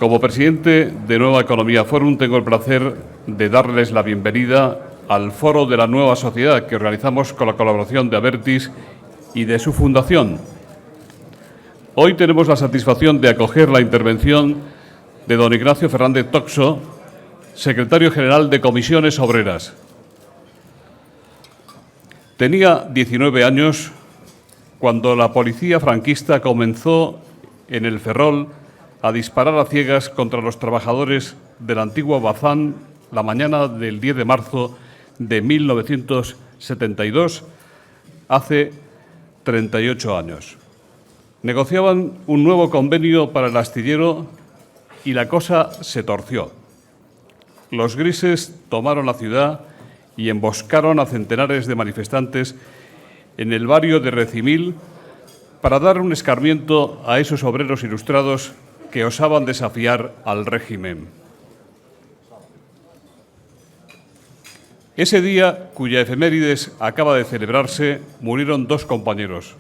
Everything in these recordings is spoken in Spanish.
Como presidente de Nueva Economía Forum, tengo el placer de darles la bienvenida al Foro de la Nueva Sociedad que organizamos con la colaboración de Abertis y de su fundación. Hoy tenemos la satisfacción de acoger la intervención de don Ignacio Fernández Toxo, secretario general de Comisiones Obreras. Tenía 19 años cuando la policía franquista comenzó en el Ferrol a disparar a ciegas contra los trabajadores del antiguo Bazán la mañana del 10 de marzo de 1972, hace 38 años. Negociaban un nuevo convenio para el astillero y la cosa se torció. Los grises tomaron la ciudad y emboscaron a centenares de manifestantes en el barrio de Recimil para dar un escarmiento a esos obreros ilustrados que osaban desafiar al régimen. Ese día, cuya efemérides acaba de celebrarse, murieron 2 compañeros.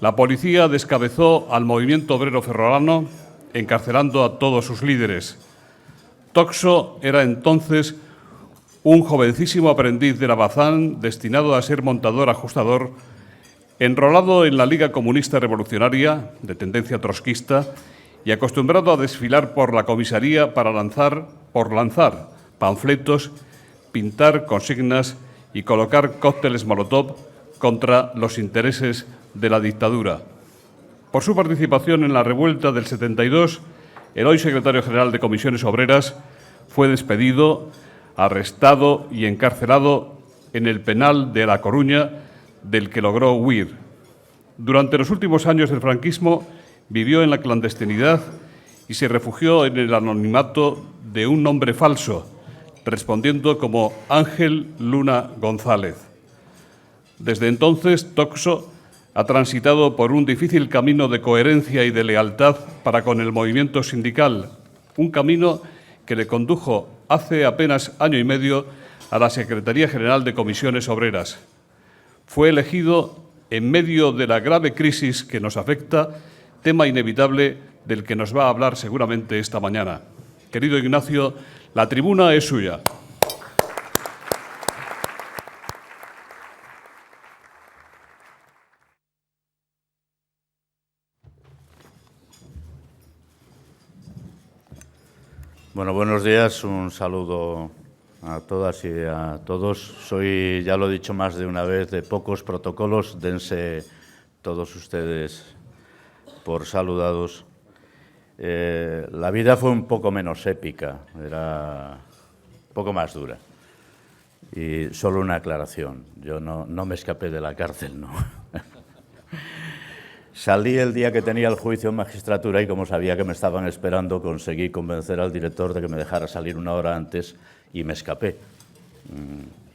La policía descabezó al movimiento obrero ferrolano, encarcelando a todos sus líderes. Toxo era entonces un jovencísimo aprendiz de la Bazán, destinado a ser montador ajustador, enrolado en la Liga Comunista Revolucionaria, de tendencia trotskista, y acostumbrado a desfilar por la comisaría para lanzar panfletos, pintar consignas y colocar cócteles molotov contra los intereses de la dictadura. Por su participación en la revuelta del 72, el hoy secretario general de Comisiones Obreras fue despedido, arrestado y encarcelado en el penal de La Coruña, del que logró huir. Durante los últimos años del franquismo vivió en la clandestinidad y se refugió en el anonimato de un nombre falso, respondiendo como Ángel Luna González. Desde entonces, Toxo ha transitado por un difícil camino de coherencia y de lealtad para con el movimiento sindical, un camino que le condujo hace apenas año y medio a la Secretaría General de Comisiones Obreras. Fue elegido en medio de la grave crisis que nos afecta, tema inevitable del que nos va a hablar seguramente esta mañana. Querido Ignacio, la tribuna es suya. Bueno, buenos días, un saludo a todas y a todos. Soy, ya lo he dicho más de una vez, de pocos protocolos, dense todos ustedes por saludados. La vida fue un poco menos épica, era un poco más dura. Y solo una aclaración, yo no me escapé de la cárcel, no. Salí el día que tenía el juicio en magistratura y como sabía que me estaban esperando, conseguí convencer al director de que me dejara salir 1 hora antes y me escapé.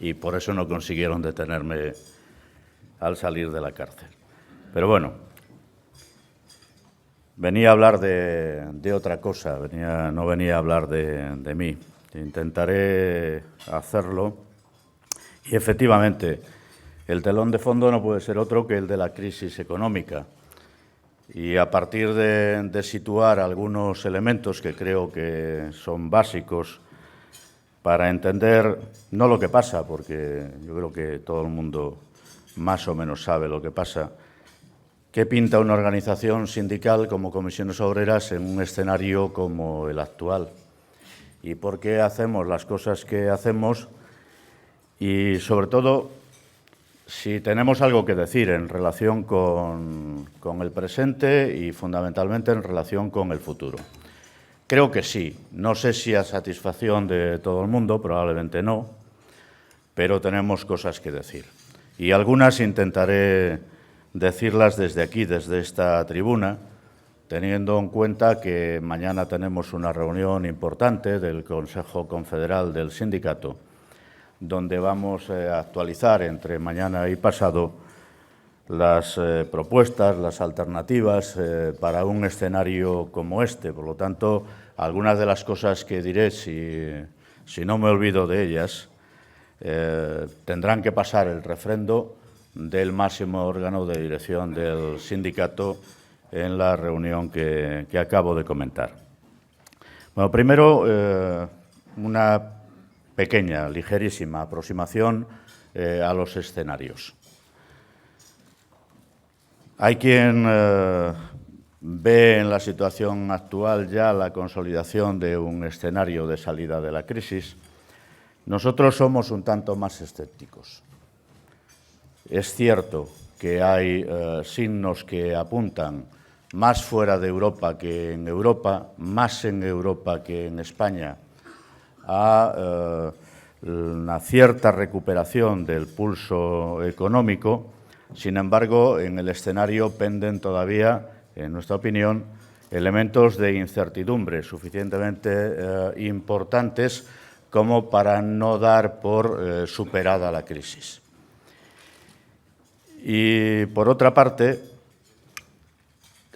Y por eso no consiguieron detenerme al salir de la cárcel. Pero bueno, venía a hablar de otra cosa, no venía a hablar de mí. Intentaré hacerlo. Y efectivamente, el telón de fondo no puede ser otro que el de la crisis económica. Y a partir de situar algunos elementos que creo que son básicos para entender no lo que pasa, porque yo creo que todo el mundo más o menos sabe lo que pasa, qué pinta una organización sindical como Comisiones Obreras en un escenario como el actual y por qué hacemos las cosas que hacemos y, sobre todo, si tenemos algo que decir en relación con el presente y, fundamentalmente, en relación con el futuro. Creo que sí. No sé si a satisfacción de todo el mundo, probablemente no, pero tenemos cosas que decir. Y algunas intentaré decirlas desde aquí, desde esta tribuna, teniendo en cuenta que mañana tenemos una reunión importante del Consejo Confederal del Sindicato, donde vamos a actualizar entre mañana y pasado las propuestas, las alternativas para un escenario como este. Por lo tanto, algunas de las cosas que diré, si no me olvido de ellas, tendrán que pasar el refrendo del máximo órgano de dirección del sindicato en la reunión que acabo de comentar. Bueno, primero, una pequeña, ligerísima aproximación a los escenarios. Hay quien ve en la situación actual ya la consolidación de un escenario de salida de la crisis. Nosotros somos un tanto más escépticos. Es cierto que hay signos que apuntan más fuera de Europa que en Europa, más en Europa que en España, a una cierta recuperación del pulso económico. Sin embargo, en el escenario penden todavía, en nuestra opinión, elementos de incertidumbre suficientemente importantes como para no dar por superada la crisis. Y, por otra parte,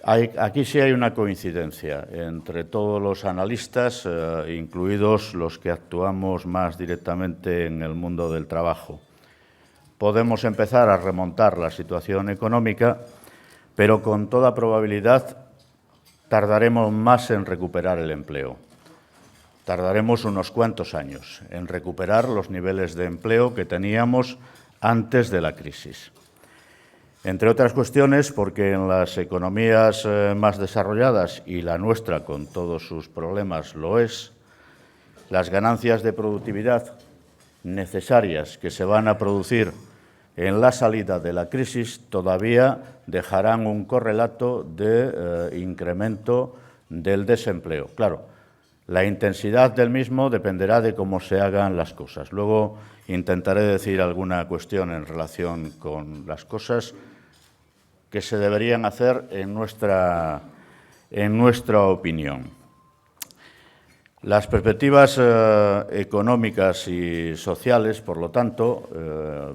aquí sí hay una coincidencia entre todos los analistas, incluidos los que actuamos más directamente en el mundo del trabajo. Podemos empezar a remontar la situación económica, pero con toda probabilidad tardaremos más en recuperar el empleo. Tardaremos unos cuantos años en recuperar los niveles de empleo que teníamos antes de la crisis. Entre otras cuestiones, porque en las economías más desarrolladas, y la nuestra con todos sus problemas lo es, las ganancias de productividad necesarias que se van a producir en la salida de la crisis todavía dejarán un correlato de incremento del desempleo. Claro, la intensidad del mismo dependerá de cómo se hagan las cosas. Luego intentaré decir alguna cuestión en relación con las cosas que se deberían hacer en nuestra opinión. Las perspectivas económicas y sociales, por lo tanto,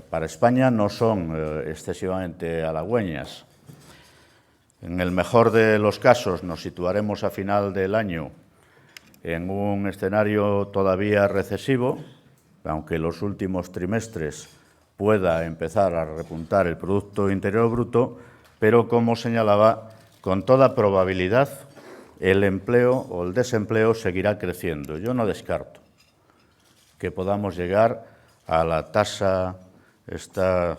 para España no son excesivamente halagüeñas. En el mejor de los casos nos situaremos a final del año en un escenario todavía recesivo, aunque en los últimos trimestres pueda empezar a repuntar el Producto Interior Bruto, pero, como señalaba, con toda probabilidad el empleo o el desempleo seguirá creciendo. Yo no descarto que podamos llegar a la tasa esta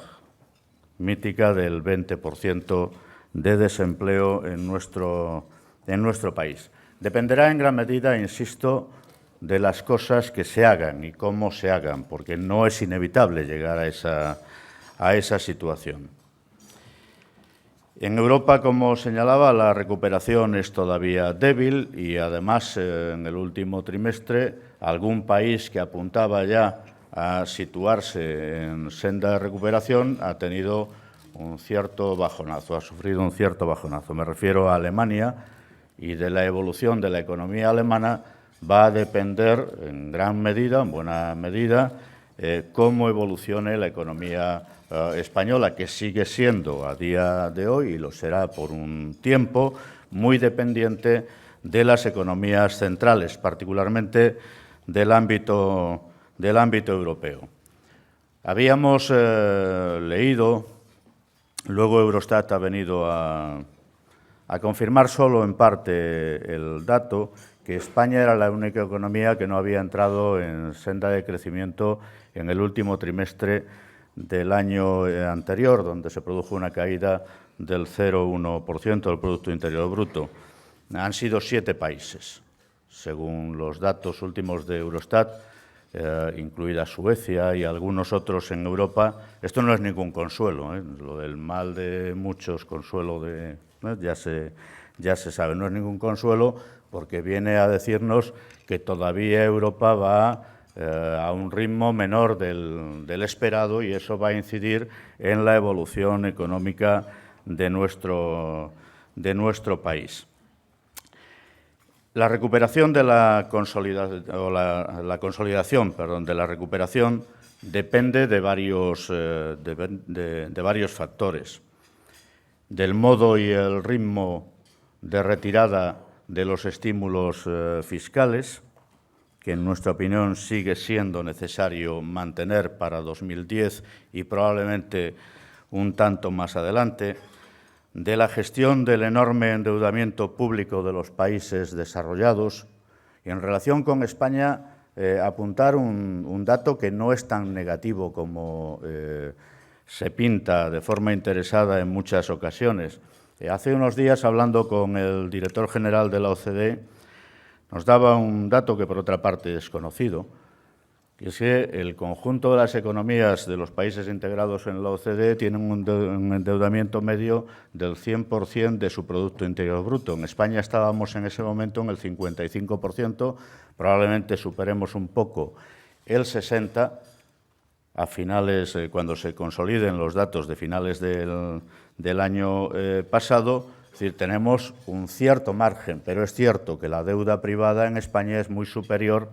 mítica del 20% de desempleo en nuestro país. Dependerá en gran medida, insisto, de las cosas que se hagan y cómo se hagan, porque no es inevitable llegar a esa situación. En Europa, como señalaba, la recuperación es todavía débil y, además, en el último trimestre, algún país que apuntaba ya a situarse en senda de recuperación ha tenido un cierto bajonazo, ha sufrido un cierto bajonazo. Me refiero a Alemania, y de la evolución de la economía alemana va a depender en gran medida, en buena medida, cómo evolucione la economía española, que sigue siendo a día de hoy, y lo será por un tiempo, muy dependiente de las economías centrales, particularmente del ámbito europeo. Habíamos leído, luego Eurostat ha venido a confirmar solo en parte el dato, que España era la única economía que no había entrado en senda de crecimiento en el último trimestre del año anterior, donde se produjo una caída del 0,1% del Producto Interior Bruto. Han sido 7 países, según los datos últimos de Eurostat, incluida Suecia y algunos otros en Europa. Esto no es ningún consuelo, lo del mal de muchos, consuelo de... Ya se sabe, no es ningún consuelo, porque viene a decirnos que todavía Europa va a un ritmo menor del esperado, y eso va a incidir en la evolución económica de nuestro país. La recuperación de la consolidación de la recuperación depende de varios factores: del modo y el ritmo de retirada de los estímulos fiscales, que en nuestra opinión sigue siendo necesario mantener para 2010 y probablemente un tanto más adelante, de la gestión del enorme endeudamiento público de los países desarrollados Y en relación con España, apuntar un dato que no es tan negativo como se pinta de forma interesada en muchas ocasiones. Hace unos días, hablando con el director general de la OCDE, nos daba un dato que, por otra parte, es conocido, que es que el conjunto de las economías de los países integrados en la OCDE tienen un endeudamiento medio del 100% de su Producto Interior Bruto. En España estábamos en ese momento en el 55%, probablemente superemos un poco el 60%, a finales, cuando se consoliden los datos de finales del año pasado. Es decir, tenemos un cierto margen, pero es cierto que la deuda privada en España es muy superior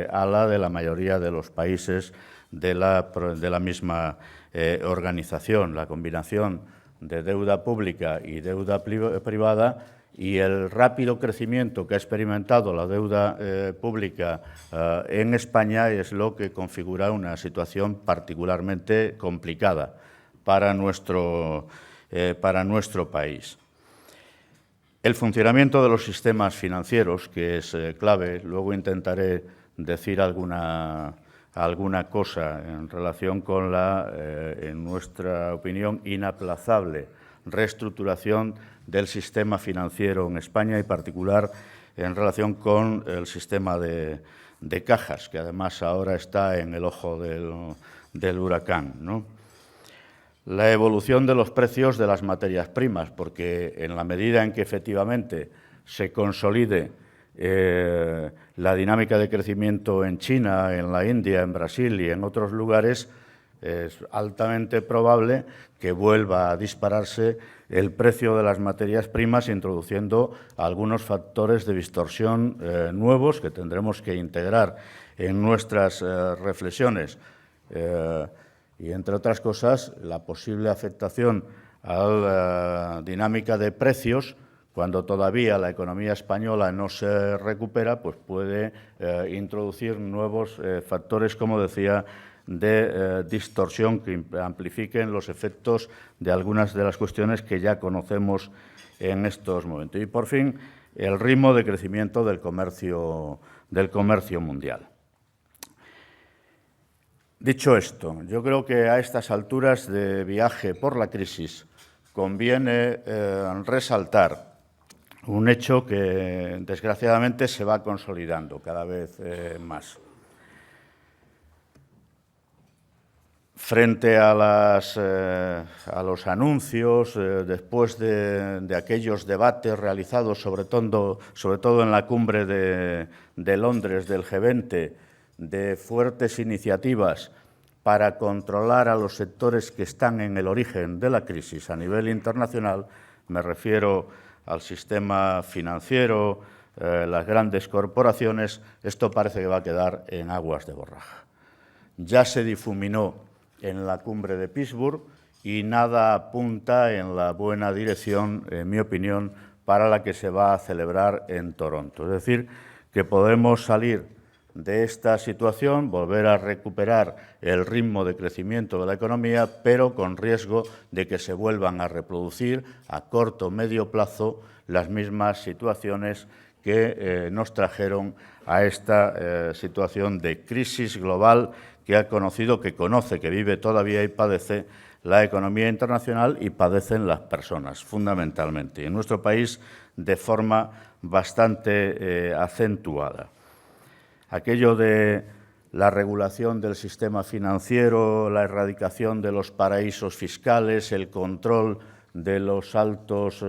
a la de la mayoría de los países de la misma organización. La combinación de deuda pública y deuda privada y el rápido crecimiento que ha experimentado la deuda pública en España es lo que configura una situación particularmente complicada para nuestro país. El funcionamiento de los sistemas financieros, que es clave, luego intentaré decir alguna cosa en relación con la, en nuestra opinión, inaplazable reestructuración del sistema financiero en España y en particular en relación con el sistema de cajas, que además ahora está en el ojo del huracán, ¿no? La evolución de los precios de las materias primas, porque en la medida en que efectivamente se consolide la dinámica de crecimiento en China, en la India, en Brasil y en otros lugares, es altamente probable que vuelva a dispararse el precio de las materias primas, introduciendo algunos factores de distorsión nuevos que tendremos que integrar en nuestras reflexiones. Y, entre otras cosas, la posible afectación a la dinámica de precios, cuando todavía la economía española no se recupera, pues puede introducir nuevos factores, como decía, de distorsión que amplifiquen los efectos de algunas de las cuestiones que ya conocemos en estos momentos. Y, por fin, el ritmo de crecimiento del comercio mundial. Dicho esto, yo creo que a estas alturas de viaje por la crisis conviene resaltar un hecho que, desgraciadamente, se va consolidando cada vez más. Frente a los anuncios, después de aquellos debates realizados, sobre todo en la cumbre de Londres del G20, de fuertes iniciativas para controlar a los sectores que están en el origen de la crisis a nivel internacional, me refiero al sistema financiero, las grandes corporaciones, esto parece que va a quedar en aguas de borraja. Ya se difuminó en la cumbre de Pittsburgh y nada apunta en la buena dirección, en mi opinión, para la que se va a celebrar en Toronto. Es decir, que podemos salir de esta situación, volver a recuperar el ritmo de crecimiento de la economía, pero con riesgo de que se vuelvan a reproducir a corto o medio plazo las mismas situaciones que nos trajeron a esta situación de crisis global que conoce, que vive todavía y padece la economía internacional y padecen las personas, fundamentalmente, y en nuestro país de forma bastante acentuada. Aquello de la regulación del sistema financiero, la erradicación de los paraísos fiscales, el control de los altos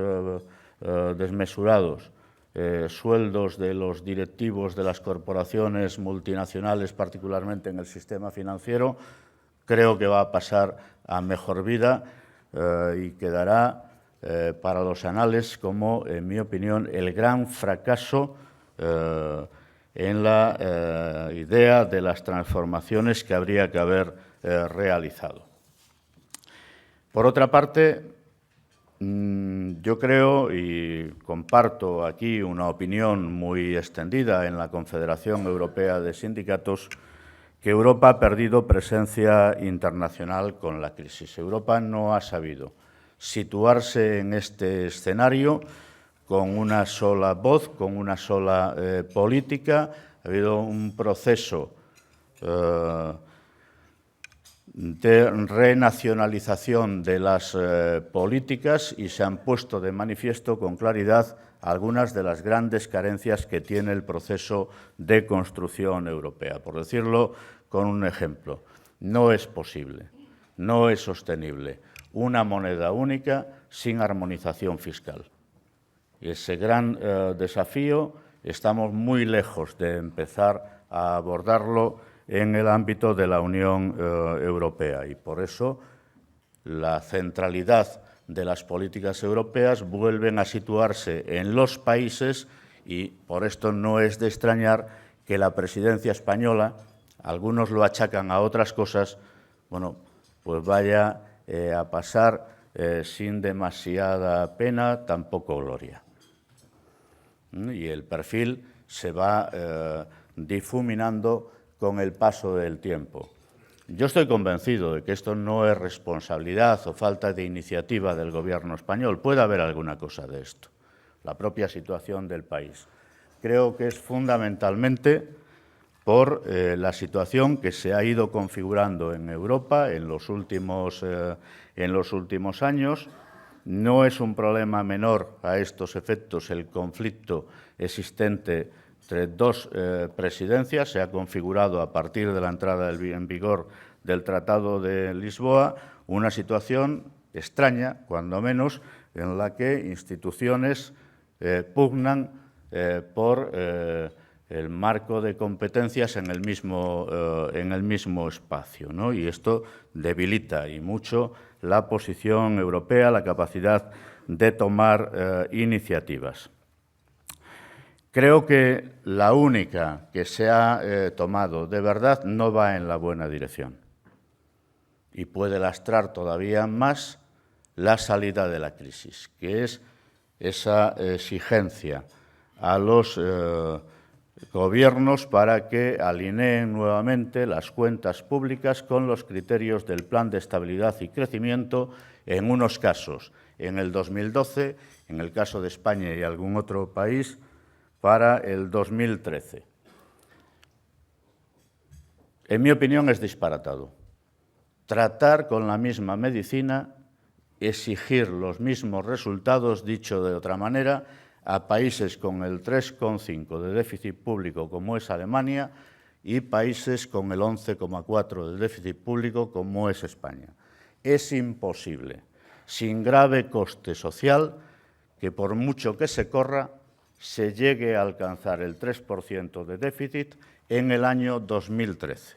desmesurados sueldos de los directivos de las corporaciones multinacionales, particularmente en el sistema financiero, creo que va a pasar a mejor vida y quedará para los anales como, en mi opinión, el gran fracaso en la idea de las transformaciones que habría que haber realizado. Por otra parte, yo creo y comparto aquí una opinión muy extendida en la Confederación Europea de Sindicatos que Europa ha perdido presencia internacional con la crisis. Europa no ha sabido situarse en este escenario con una sola voz, con una sola política. Ha habido un proceso de renacionalización de las políticas y se han puesto de manifiesto con claridad algunas de las grandes carencias que tiene el proceso de construcción europea. Por decirlo con un ejemplo, no es posible, no es sostenible una moneda única sin armonización fiscal. Y ese gran desafío estamos muy lejos de empezar a abordarlo en el ámbito de la Unión Europea y por eso la centralidad de las políticas europeas vuelven a situarse en los países y por esto no es de extrañar que la presidencia española, algunos lo achacan a otras cosas, bueno, pues vaya a pasar sin demasiada pena, tampoco gloria. Y el perfil se va difuminando con el paso del tiempo. Yo estoy convencido de que esto no es responsabilidad o falta de iniciativa del Gobierno español. Puede haber alguna cosa de esto, la propia situación del país. Creo que es fundamentalmente por la situación que se ha ido configurando en Europa en los últimos años. No es un problema menor a estos efectos el conflicto existente entre dos presidencias. Se ha configurado a partir de la entrada en vigor del Tratado de Lisboa una situación extraña, cuando menos, en la que instituciones pugnan por el marco de competencias en el mismo espacio, ¿no? Y esto debilita y mucho la posición europea, la capacidad de tomar iniciativas. Creo que la única que se ha tomado de verdad no va en la buena dirección y puede lastrar todavía más la salida de la crisis, que es esa exigencia a los gobiernos para que alineen nuevamente las cuentas públicas con los criterios del Plan de Estabilidad y Crecimiento, en unos casos en el 2012, en el caso de España y algún otro país, para el 2013. En mi opinión es disparatado. Tratar con la misma medicina, exigir los mismos resultados, dicho de otra manera, a países con el 3,5 de déficit público como es Alemania y países con el 11,4 de déficit público como es España. Es imposible, sin grave coste social, que por mucho que se corra, se llegue a alcanzar el 3% de déficit en el año 2013.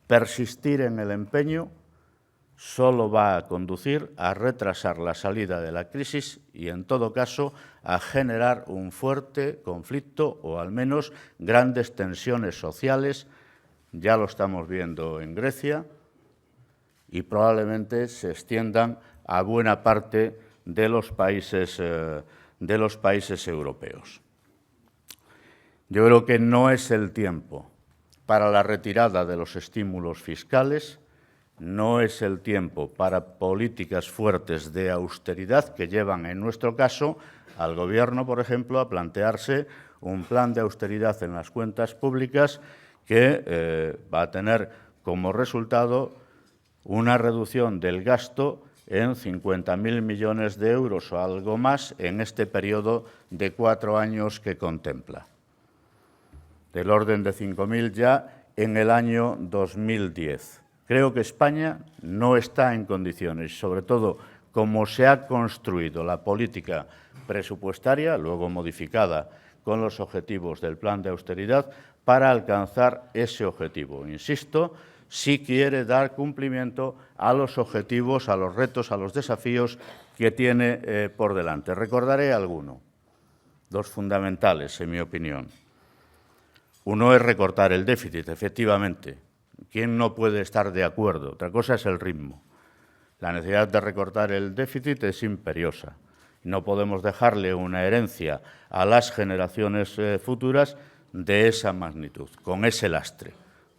Persistir en el empeño solo va a conducir a retrasar la salida de la crisis y, en todo caso, a generar un fuerte conflicto o, al menos, grandes tensiones sociales. Ya lo estamos viendo en Grecia y probablemente se extiendan a buena parte de los países europeos. Yo creo que no es el tiempo para la retirada de los estímulos fiscales, no es el tiempo para políticas fuertes de austeridad que llevan, en nuestro caso, al Gobierno, por ejemplo, a plantearse un plan de austeridad en las cuentas públicas que va a tener como resultado una reducción del gasto en 50.000 millones de euros o algo más en este periodo de 4 años que contempla. Del orden de 5.000 ya en el año 2010. Creo que España no está en condiciones, sobre todo como se ha construido la política presupuestaria, luego modificada con los objetivos del plan de austeridad, para alcanzar ese objetivo. Insisto, si quiere dar cumplimiento a los objetivos, a los retos, a los desafíos que tiene por delante. Recordaré alguno, dos fundamentales, en mi opinión. Uno es recortar el déficit, efectivamente. ¿Quién no puede estar de acuerdo? Otra cosa es el ritmo. La necesidad de recortar el déficit es imperiosa. No podemos dejarle una herencia a las generaciones futuras de esa magnitud, con ese lastre,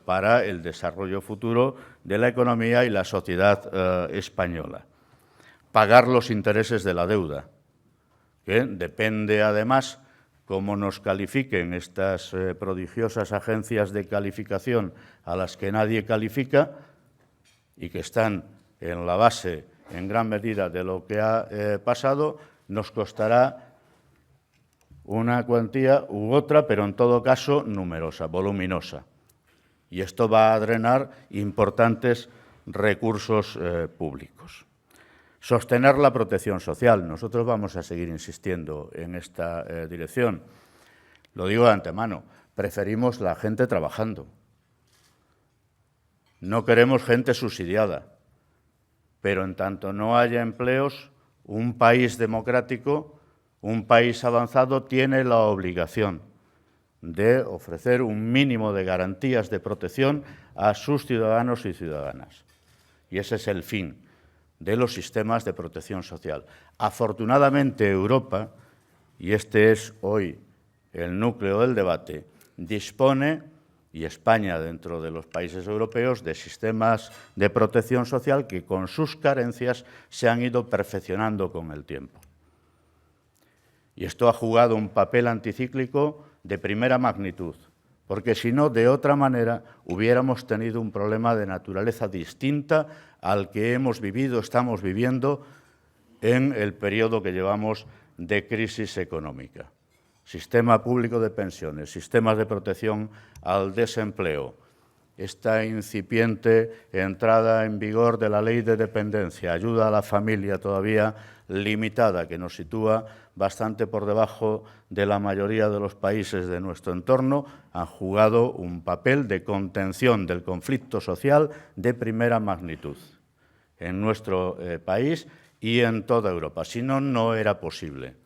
para el desarrollo futuro de la economía y la sociedad española. Pagar los intereses de la deuda, que depende además cómo nos califiquen estas prodigiosas agencias de calificación a las que nadie califica y que están en la base en gran medida de lo que ha pasado, nos costará una cuantía u otra, pero en todo caso numerosa, voluminosa. Y esto va a drenar importantes recursos públicos. Sostener la protección social. Nosotros vamos a seguir insistiendo en esta dirección. Lo digo de antemano, preferimos la gente trabajando. No queremos gente subsidiada. Pero en tanto no haya empleos, un país democrático, un país avanzado, tiene la obligación de ofrecer un mínimo de garantías de protección a sus ciudadanos y ciudadanas. Y ese es el fin de los sistemas de protección social. Afortunadamente, Europa, y este es hoy el núcleo del debate, dispone, y España dentro de los países europeos, de sistemas de protección social que con sus carencias se han ido perfeccionando con el tiempo. Y esto ha jugado un papel anticíclico de primera magnitud, porque si no, de otra manera, hubiéramos tenido un problema de naturaleza distinta al que hemos vivido, estamos viviendo en el periodo que llevamos de crisis económica. Sistema público de pensiones, sistemas de protección al desempleo, esta incipiente entrada en vigor de la ley de dependencia, ayuda a la familia todavía limitada, que nos sitúa bastante por debajo de la mayoría de los países de nuestro entorno, han jugado un papel de contención del conflicto social de primera magnitud en nuestro país y en toda Europa. Si no, no era posible.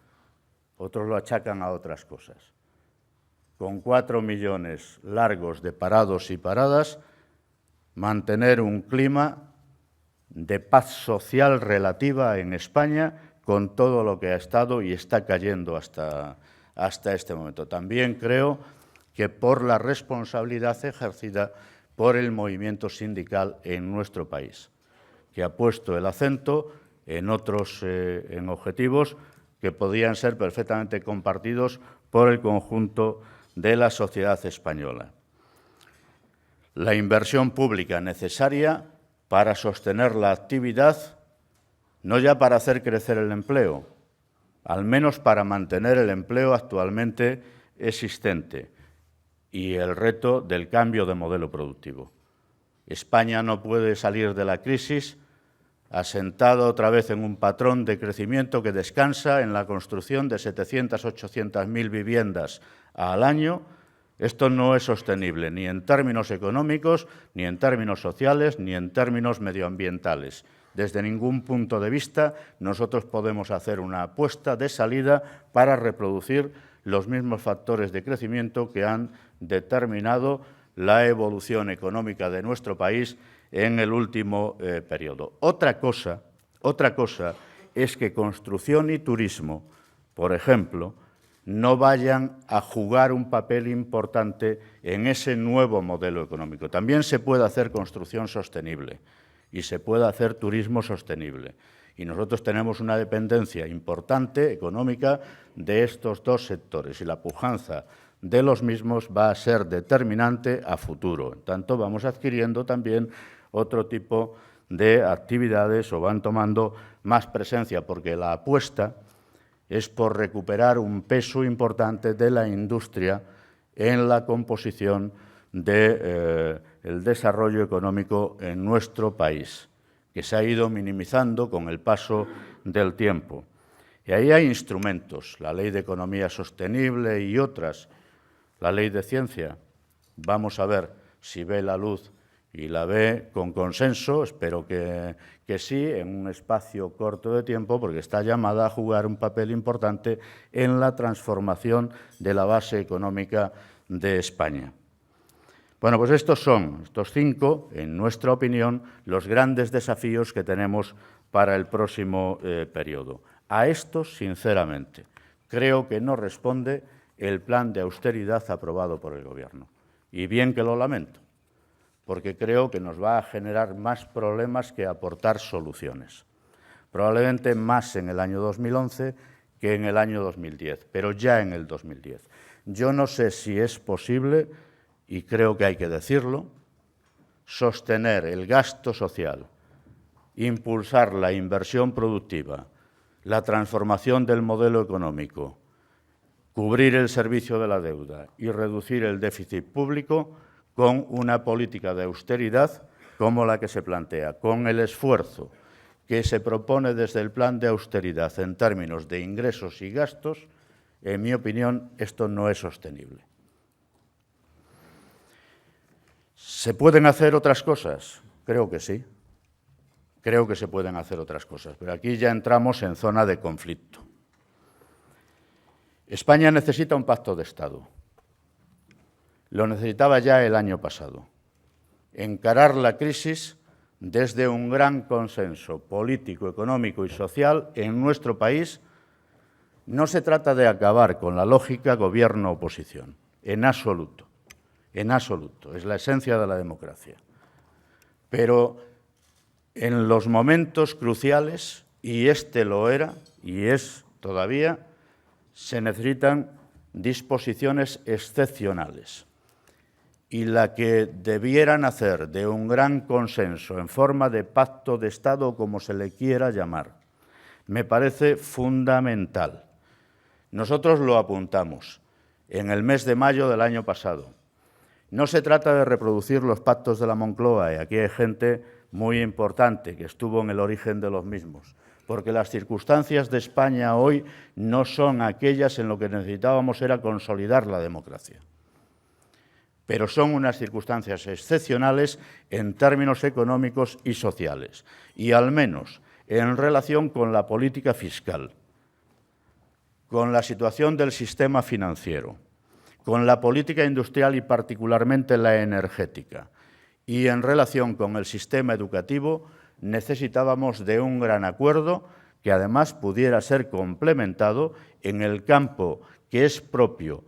Otros lo achacan a otras cosas. Con 4 millones largos de parados y paradas, mantener un clima de paz social relativa en España con todo lo que ha estado y está cayendo hasta este momento. También creo que por la responsabilidad ejercida por el movimiento sindical en nuestro país, que ha puesto el acento en otros en objetivos que podían ser perfectamente compartidos por el conjunto de la sociedad española. La inversión pública necesaria para sostener la actividad, no ya para hacer crecer el empleo, al menos para mantener el empleo actualmente existente y el reto del cambio de modelo productivo. España no puede salir de la crisis asentado otra vez en un patrón de crecimiento que descansa en la construcción de 700.000 o 800.000 viviendas al año. Esto no es sostenible ni en términos económicos, ni en términos sociales, ni en términos medioambientales. Desde ningún punto de vista nosotros podemos hacer una apuesta de salida para reproducir los mismos factores de crecimiento que han determinado la evolución económica de nuestro país en el último periodo. Otra cosa es que construcción y turismo, por ejemplo, no vayan a jugar un papel importante en ese nuevo modelo económico. También se puede hacer construcción sostenible y se puede hacer turismo sostenible. Y nosotros tenemos una dependencia importante económica de estos dos sectores y la pujanza de los mismos va a ser determinante a futuro. En tanto, vamos adquiriendo también otro tipo de actividades o van tomando más presencia, porque la apuesta es por recuperar un peso importante de la industria en la composición del desarrollo económico en nuestro país, que se ha ido minimizando con el paso del tiempo. Y ahí hay instrumentos, la Ley de Economía Sostenible y otras, la Ley de Ciencia. Vamos a ver si ve la luz y la ve con consenso, espero que sí, en un espacio corto de tiempo, porque está llamada a jugar un papel importante en la transformación de la base económica de España. Bueno, pues estos son, estos 5, en nuestra opinión, los grandes desafíos que tenemos para el próximo periodo. A estos, sinceramente, creo que no responde el plan de austeridad aprobado por el Gobierno. Y bien que lo lamento, porque creo que nos va a generar más problemas que aportar soluciones. Probablemente más en el año 2011 que en el año 2010, pero ya en el 2010. Yo no sé si es posible, y creo que hay que decirlo, sostener el gasto social, impulsar la inversión productiva, la transformación del modelo económico, cubrir el servicio de la deuda y reducir el déficit público con una política de austeridad como la que se plantea, con el esfuerzo que se propone desde el plan de austeridad en términos de ingresos y gastos. En mi opinión, esto no es sostenible. ¿Se pueden hacer otras cosas? Creo que sí. Creo que se pueden hacer otras cosas, pero aquí ya entramos en zona de conflicto. España necesita un pacto de Estado. Lo necesitaba ya el año pasado. Encarar la crisis desde un gran consenso político, económico y social en nuestro país. No se trata de acabar con la lógica gobierno-oposición, en absoluto, es la esencia de la democracia. Pero en los momentos cruciales, y este lo era, y es todavía, se necesitan disposiciones excepcionales. Y la que debieran hacer de un gran consenso en forma de pacto de Estado, como se le quiera llamar, me parece fundamental. Nosotros lo apuntamos en el mes de mayo del año pasado. No se trata de reproducir los pactos de la Moncloa, y aquí hay gente muy importante que estuvo en el origen de los mismos, porque las circunstancias de España hoy no son aquellas en lo que necesitábamos era consolidar la democracia. Pero son unas circunstancias excepcionales en términos económicos y sociales, y al menos en relación con la política fiscal, con la situación del sistema financiero, con la política industrial y particularmente la energética, y en relación con el sistema educativo, necesitábamos de un gran acuerdo que además pudiera ser complementado en el campo que es propio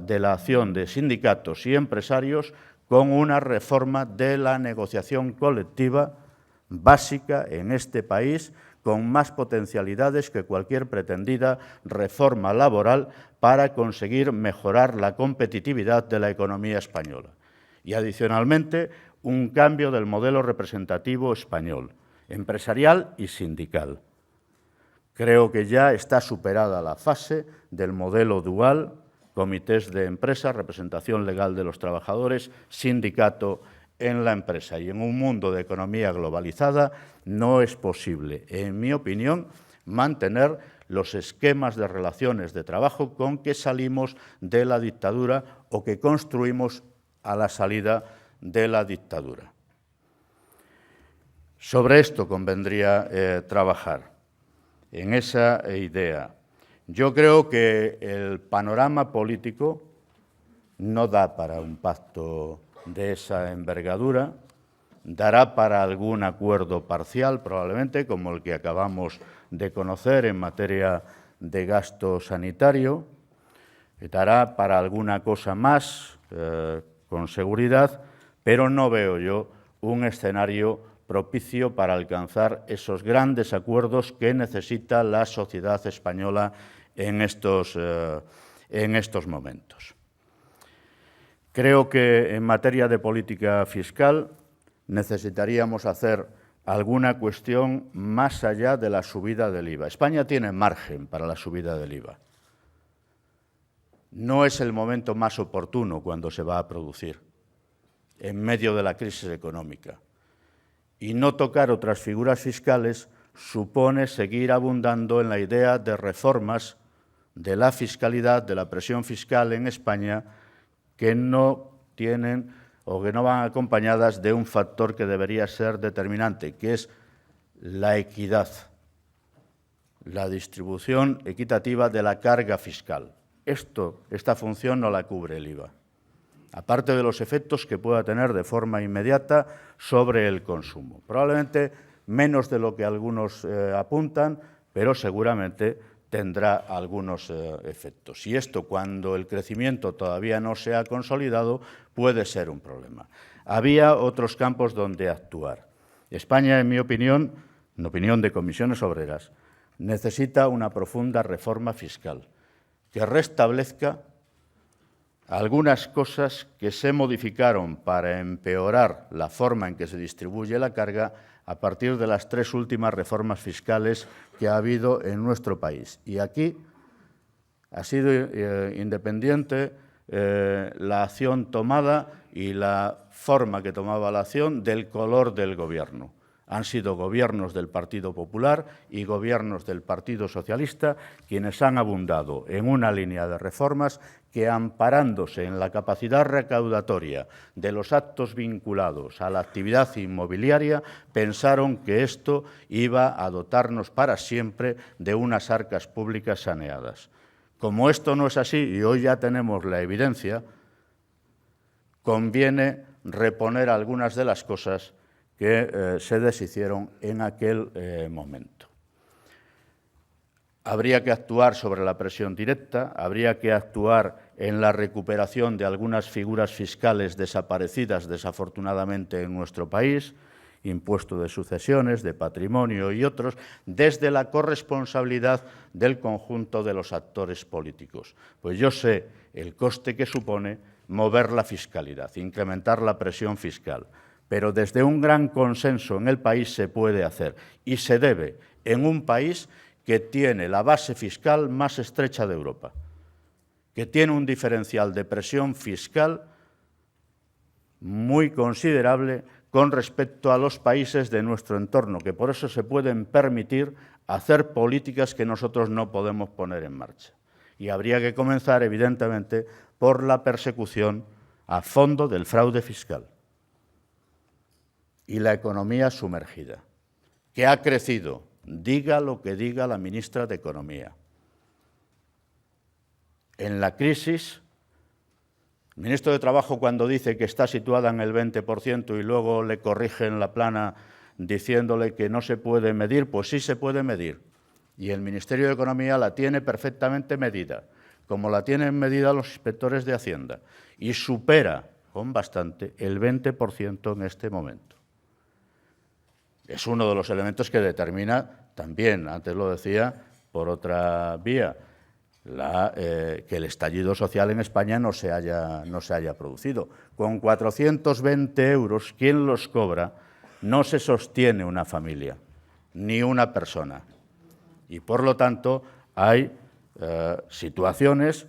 de la acción de sindicatos y empresarios con una reforma de la negociación colectiva básica en este país, con más potencialidades que cualquier pretendida reforma laboral para conseguir mejorar la competitividad de la economía española. Y adicionalmente, un cambio del modelo representativo español, empresarial y sindical. Creo que ya está superada la fase del modelo dual, comités de empresa, representación legal de los trabajadores, sindicato en la empresa. Y en un mundo de economía globalizada no es posible, en mi opinión, mantener los esquemas de relaciones de trabajo con que salimos de la dictadura o que construimos a la salida de la dictadura. Sobre esto convendría trabajar, en esa idea. Yo creo que el panorama político no da para un pacto de esa envergadura, dará para algún acuerdo parcial, probablemente, como el que acabamos de conocer en materia de gasto sanitario, dará para alguna cosa más, con seguridad, pero no veo yo un escenario propicio para alcanzar esos grandes acuerdos que necesita la sociedad española en estos momentos. Creo que en materia de política fiscal necesitaríamos hacer alguna cuestión más allá de la subida del IVA. España tiene margen para la subida del IVA. No es el momento más oportuno cuando se va a producir, en medio de la crisis económica. Y no tocar otras figuras fiscales supone seguir abundando en la idea de reformas de la fiscalidad, de la presión fiscal en España, que no tienen o que no van acompañadas de un factor que debería ser determinante, que es la equidad, la distribución equitativa de la carga fiscal. Esta función no la cubre el IVA, aparte de los efectos que pueda tener de forma inmediata sobre el consumo. Probablemente menos de lo que algunos apuntan, pero seguramente tendrá algunos efectos. Y esto, cuando el crecimiento todavía no se ha consolidado, puede ser un problema. Había otros campos donde actuar. España, en mi opinión, en opinión de Comisiones Obreras, necesita una profunda reforma fiscal que restablezca algunas cosas que se modificaron para empeorar la forma en que se distribuye la carga a partir de las 3 últimas reformas fiscales que ha habido en nuestro país. Y aquí ha sido independiente la acción tomada y la forma que tomaba la acción del color del gobierno. Han sido gobiernos del Partido Popular y gobiernos del Partido Socialista quienes han abundado en una línea de reformas que, amparándose en la capacidad recaudatoria de los actos vinculados a la actividad inmobiliaria, pensaron que esto iba a dotarnos para siempre de unas arcas públicas saneadas. Como esto no es así y hoy ya tenemos la evidencia, conviene reponer algunas de las cosas que se deshicieron en aquel momento. Habría que actuar sobre la presión directa, habría que actuar en la recuperación de algunas figuras fiscales desaparecidas desafortunadamente en nuestro país, impuesto de sucesiones, de patrimonio y otros, desde la corresponsabilidad del conjunto de los actores políticos. Pues yo sé el coste que supone mover la fiscalidad, incrementar la presión fiscal, pero desde un gran consenso en el país se puede hacer y se debe en un país que tiene la base fiscal más estrecha de Europa, que tiene un diferencial de presión fiscal muy considerable con respecto a los países de nuestro entorno, que por eso se pueden permitir hacer políticas que nosotros no podemos poner en marcha. Y habría que comenzar, evidentemente, por la persecución a fondo del fraude fiscal y la economía sumergida, que ha crecido, diga lo que diga la ministra de Economía. En la crisis, el ministro de Trabajo, cuando dice que está situada en el 20% y luego le corrigen la plana diciéndole que no se puede medir, pues sí se puede medir. Y el Ministerio de Economía la tiene perfectamente medida, como la tienen medida los inspectores de Hacienda, y supera con bastante el 20% en este momento. Es uno de los elementos que determina también, antes lo decía, por otra vía, que el estallido social en España no se haya producido. Con 420 euros, quien los cobra, no se sostiene una familia, ni una persona. Y, por lo tanto, hay situaciones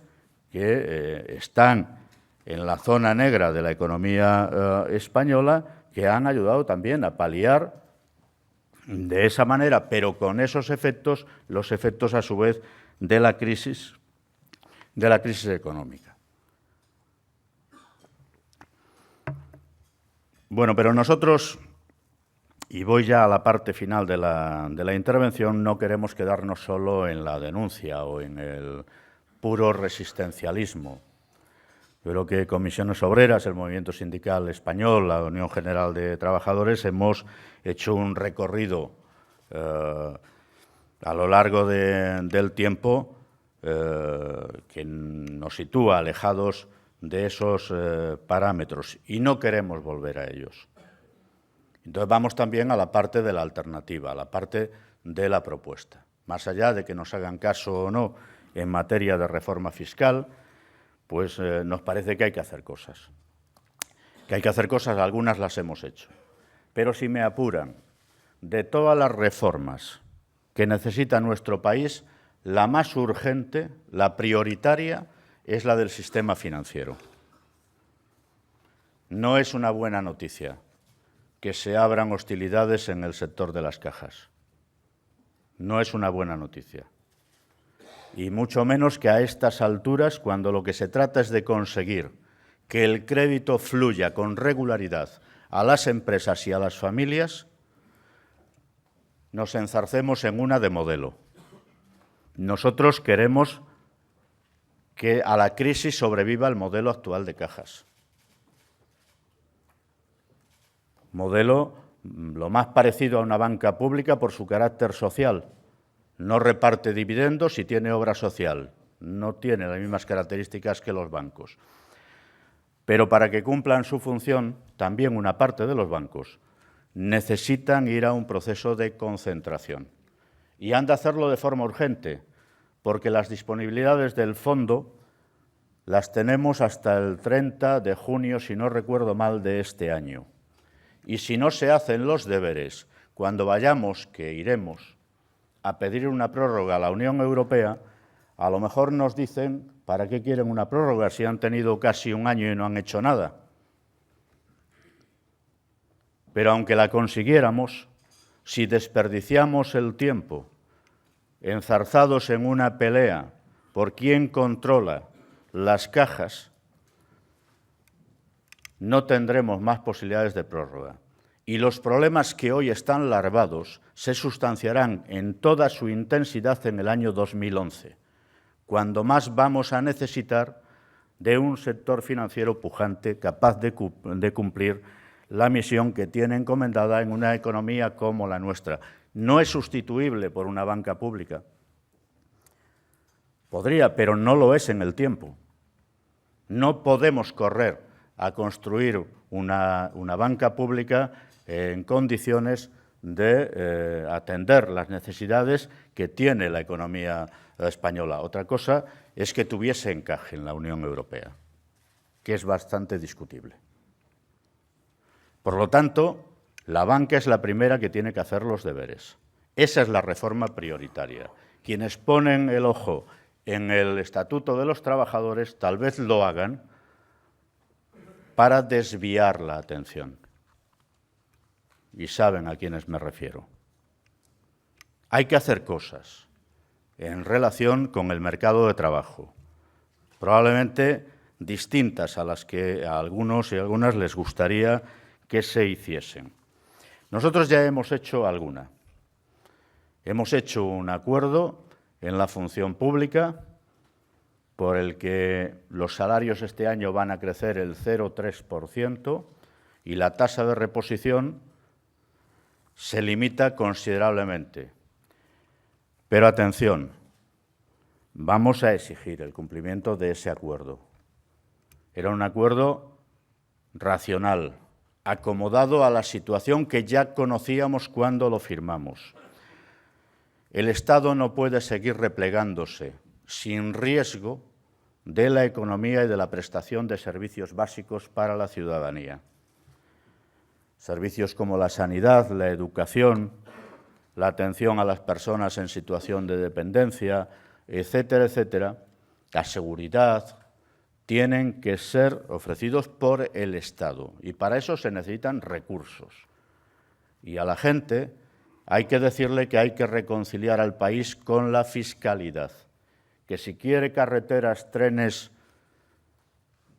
que están en la zona negra de la economía española que han ayudado también a paliar de esa manera, pero con esos efectos, los efectos a su vez de la crisis económica. Bueno, pero nosotros, y voy ya a la parte final de la intervención, no queremos quedarnos solo en la denuncia o en el puro resistencialismo. Yo creo que Comisiones Obreras, el Movimiento Sindical Español, la Unión General de Trabajadores, hemos hecho un recorrido a lo largo del tiempo que nos sitúa alejados de esos parámetros y no queremos volver a ellos. Entonces vamos también a la parte de la alternativa, a la parte de la propuesta. Más allá de que nos hagan caso o no en materia de reforma fiscal, pues nos parece que hay que hacer cosas. Que hay que hacer cosas, algunas las hemos hecho. Pero si me apuran, de todas las reformas que necesita nuestro país, la más urgente, la prioritaria, es la del sistema financiero. No es una buena noticia que se abran hostilidades en el sector de las cajas. No es una buena noticia. Y mucho menos que a estas alturas, cuando lo que se trata es de conseguir que el crédito fluya con regularidad a las empresas y a las familias, nos enzarcemos en una de modelo. Nosotros queremos que a la crisis sobreviva el modelo actual de cajas. Modelo lo más parecido a una banca pública por su carácter social. No reparte dividendos y tiene obra social. No tiene las mismas características que los bancos. Pero para que cumplan su función, también una parte de los bancos necesitan ir a un proceso de concentración. y han de hacerlo de forma urgente, porque las disponibilidades del fondo las tenemos hasta el 30 de junio, si no recuerdo mal, de este año. Y si no se hacen los deberes, cuando vayamos, que iremos, a pedir una prórroga a la Unión Europea, a lo mejor nos dicen, ¿para qué quieren una prórroga si han tenido casi un año y no han hecho nada? Pero aunque la consiguiéramos, si desperdiciamos el tiempo enzarzados en una pelea por quién controla las cajas, no tendremos más posibilidades de prórroga. Y los problemas que hoy están larvados se sustanciarán en toda su intensidad en el año 2011, cuando más vamos a necesitar de un sector financiero pujante capaz de cumplir la misión que tiene encomendada en una economía como la nuestra. No es sustituible por una banca pública. Podría, pero no lo es en el tiempo. No podemos correr a construir una banca pública en condiciones de atender las necesidades que tiene la economía española. Otra cosa es que tuviese encaje en la Unión Europea, que es bastante discutible. Por lo tanto, la banca es la primera que tiene que hacer los deberes. Esa es la reforma prioritaria. Quienes ponen el ojo en el Estatuto de los Trabajadores tal vez lo hagan para desviar la atención. Y saben a quiénes me refiero. Hay que hacer cosas en relación con el mercado de trabajo, probablemente distintas a las que a algunos y algunas les gustaría que se hiciesen. Nosotros ya hemos hecho alguna. Hemos hecho un acuerdo en la función pública por el que los salarios este año van a crecer el 0,3% y la tasa de reposición se limita considerablemente. Pero atención, vamos a exigir el cumplimiento de ese acuerdo. Era un acuerdo racional, acomodado a la situación que ya conocíamos cuando lo firmamos. El Estado no puede seguir replegándose sin riesgo de la economía y de la prestación de servicios básicos para la ciudadanía. Servicios como la sanidad, la educación, la atención a las personas en situación de dependencia, etcétera, etcétera, la seguridad, tienen que ser ofrecidos por el Estado y para eso se necesitan recursos. Y a la gente hay que decirle que hay que reconciliar al país con la fiscalidad, que si quiere carreteras, trenes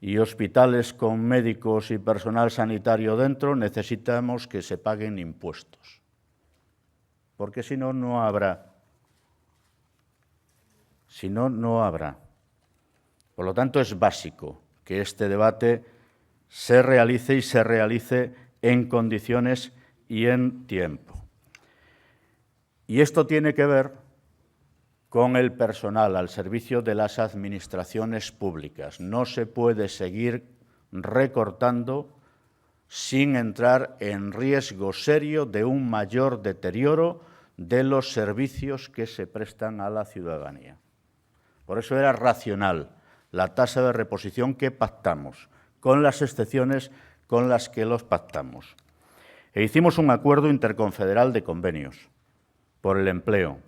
y hospitales con médicos y personal sanitario dentro, necesitamos que se paguen impuestos, porque si no, no habrá. Si no, no habrá. Por lo tanto, es básico que este debate se realice y se realice en condiciones y en tiempo. Y esto tiene que ver con el personal al servicio de las administraciones públicas. No se puede seguir recortando sin entrar en riesgo serio de un mayor deterioro de los servicios que se prestan a la ciudadanía. Por eso era racional la tasa de reposición que pactamos, con las excepciones con las que los pactamos. E hicimos un acuerdo interconfederal de convenios por el empleo.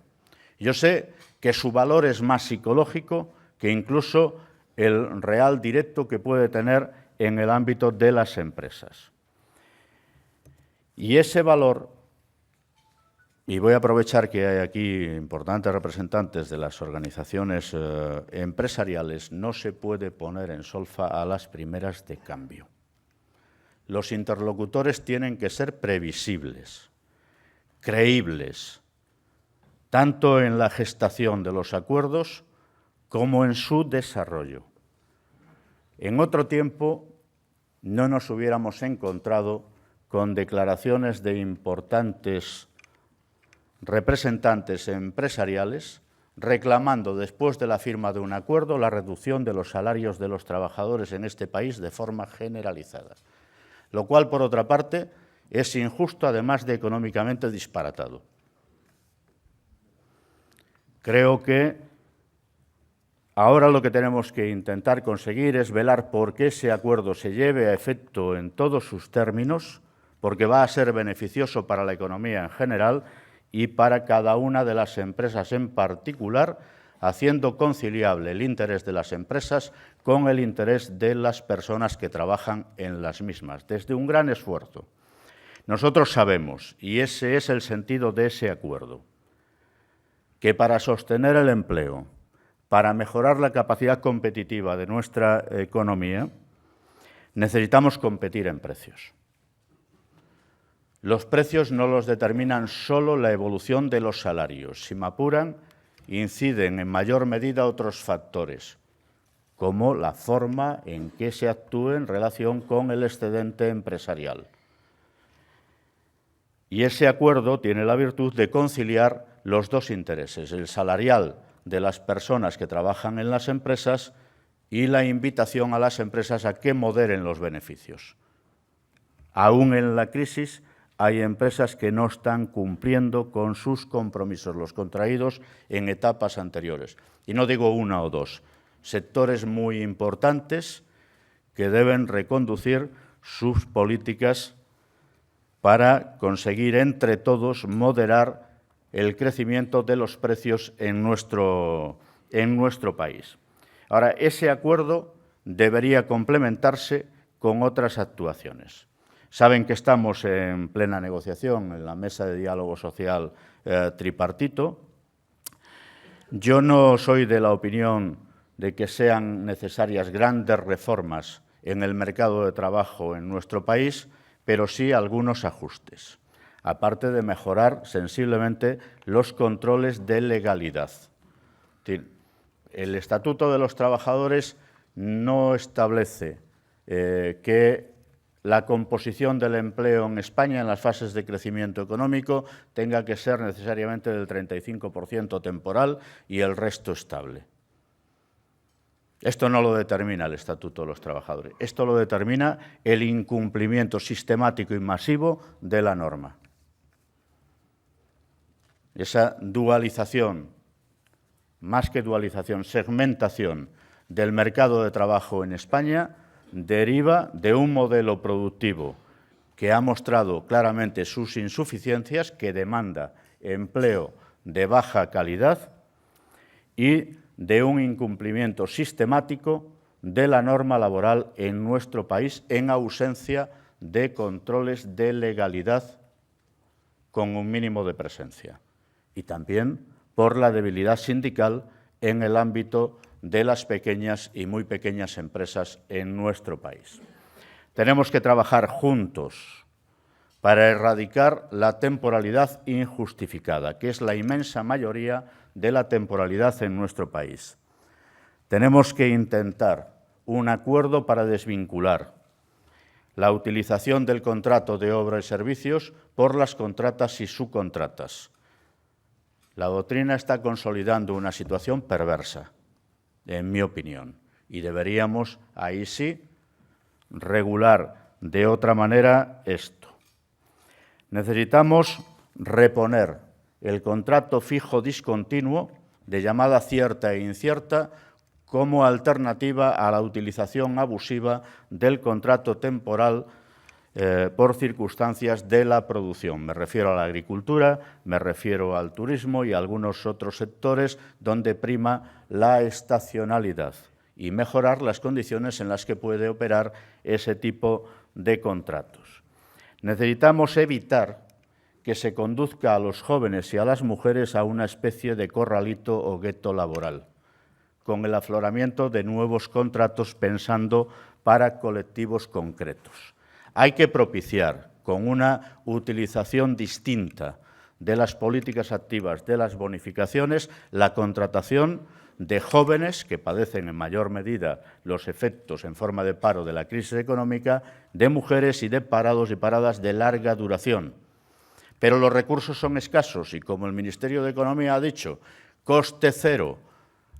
Yo sé que su valor es más psicológico que incluso el real directo que puede tener en el ámbito de las empresas. Y ese valor, y voy a aprovechar que hay aquí importantes representantes de las organizaciones empresariales, no se puede poner en solfa a las primeras de cambio. Los interlocutores tienen que ser previsibles, creíbles, tanto en la gestación de los acuerdos como en su desarrollo. En otro tiempo no nos hubiéramos encontrado con declaraciones de importantes representantes empresariales reclamando, después de la firma de un acuerdo, la reducción de los salarios de los trabajadores en este país de forma generalizada, lo cual, por otra parte, es injusto, además de económicamente disparatado. Creo que ahora lo que tenemos que intentar conseguir es velar por que ese acuerdo se lleve a efecto en todos sus términos, porque va a ser beneficioso para la economía en general y para cada una de las empresas en particular, haciendo conciliable el interés de las empresas con el interés de las personas que trabajan en las mismas, desde un gran esfuerzo. Nosotros sabemos, y ese es el sentido de ese acuerdo, que para sostener el empleo, para mejorar la capacidad competitiva de nuestra economía, necesitamos competir en precios. Los precios no los determinan solo la evolución de los salarios. Si me apuran, inciden en mayor medida otros factores, como la forma en que se actúe en relación con el excedente empresarial. Y ese acuerdo tiene la virtud de conciliar los dos intereses, el salarial de las personas que trabajan en las empresas y la invitación a las empresas a que moderen los beneficios. Aún en la crisis hay empresas que no están cumpliendo con sus compromisos, los contraídos en etapas anteriores. Y no digo una o dos, sectores muy importantes que deben reconducir sus políticas para conseguir entre todos moderar el crecimiento de los precios en nuestro país. Ahora, ese acuerdo debería complementarse con otras actuaciones. Saben que estamos en plena negociación en la mesa de diálogo social tripartito. Yo no soy de la opinión de que sean necesarias grandes reformas en el mercado de trabajo en nuestro país, pero sí algunos ajustes, aparte de mejorar sensiblemente los controles de legalidad. El Estatuto de los Trabajadores no establece que la composición del empleo en España en las fases de crecimiento económico tenga que ser necesariamente del 35% temporal y el resto estable. Esto no lo determina el Estatuto de los Trabajadores, esto lo determina el incumplimiento sistemático y masivo de la norma. Esa dualización, más que dualización, segmentación del mercado de trabajo en España deriva de un modelo productivo que ha mostrado claramente sus insuficiencias, que demanda empleo de baja calidad y de un incumplimiento sistemático de la norma laboral en nuestro país en ausencia de controles de legalidad con un mínimo de presencia. Y también por la debilidad sindical en el ámbito de las pequeñas y muy pequeñas empresas en nuestro país. Tenemos que trabajar juntos para erradicar la temporalidad injustificada, que es la inmensa mayoría de la temporalidad en nuestro país. Tenemos que intentar un acuerdo para desvincular la utilización del contrato de obra y servicios por las contratas y subcontratas. La doctrina está consolidando una situación perversa, en mi opinión, y deberíamos, ahí sí, regular de otra manera esto. Necesitamos reponer el contrato fijo discontinuo de llamada cierta e incierta como alternativa a la utilización abusiva del contrato temporal por circunstancias de la producción. Me refiero a la agricultura, me refiero al turismo y a algunos otros sectores donde prima la estacionalidad y mejorar las condiciones en las que puede operar ese tipo de contratos. Necesitamos evitar que se conduzca a los jóvenes y a las mujeres a una especie de corralito o gueto laboral, con el afloramiento de nuevos contratos pensando para colectivos concretos. Hay que propiciar, con una utilización distinta de las políticas activas de las bonificaciones, la contratación de jóvenes que padecen en mayor medida los efectos en forma de paro de la crisis económica, de mujeres y de parados y paradas de larga duración. Pero los recursos son escasos y, como el Ministerio de Economía ha dicho, coste cero,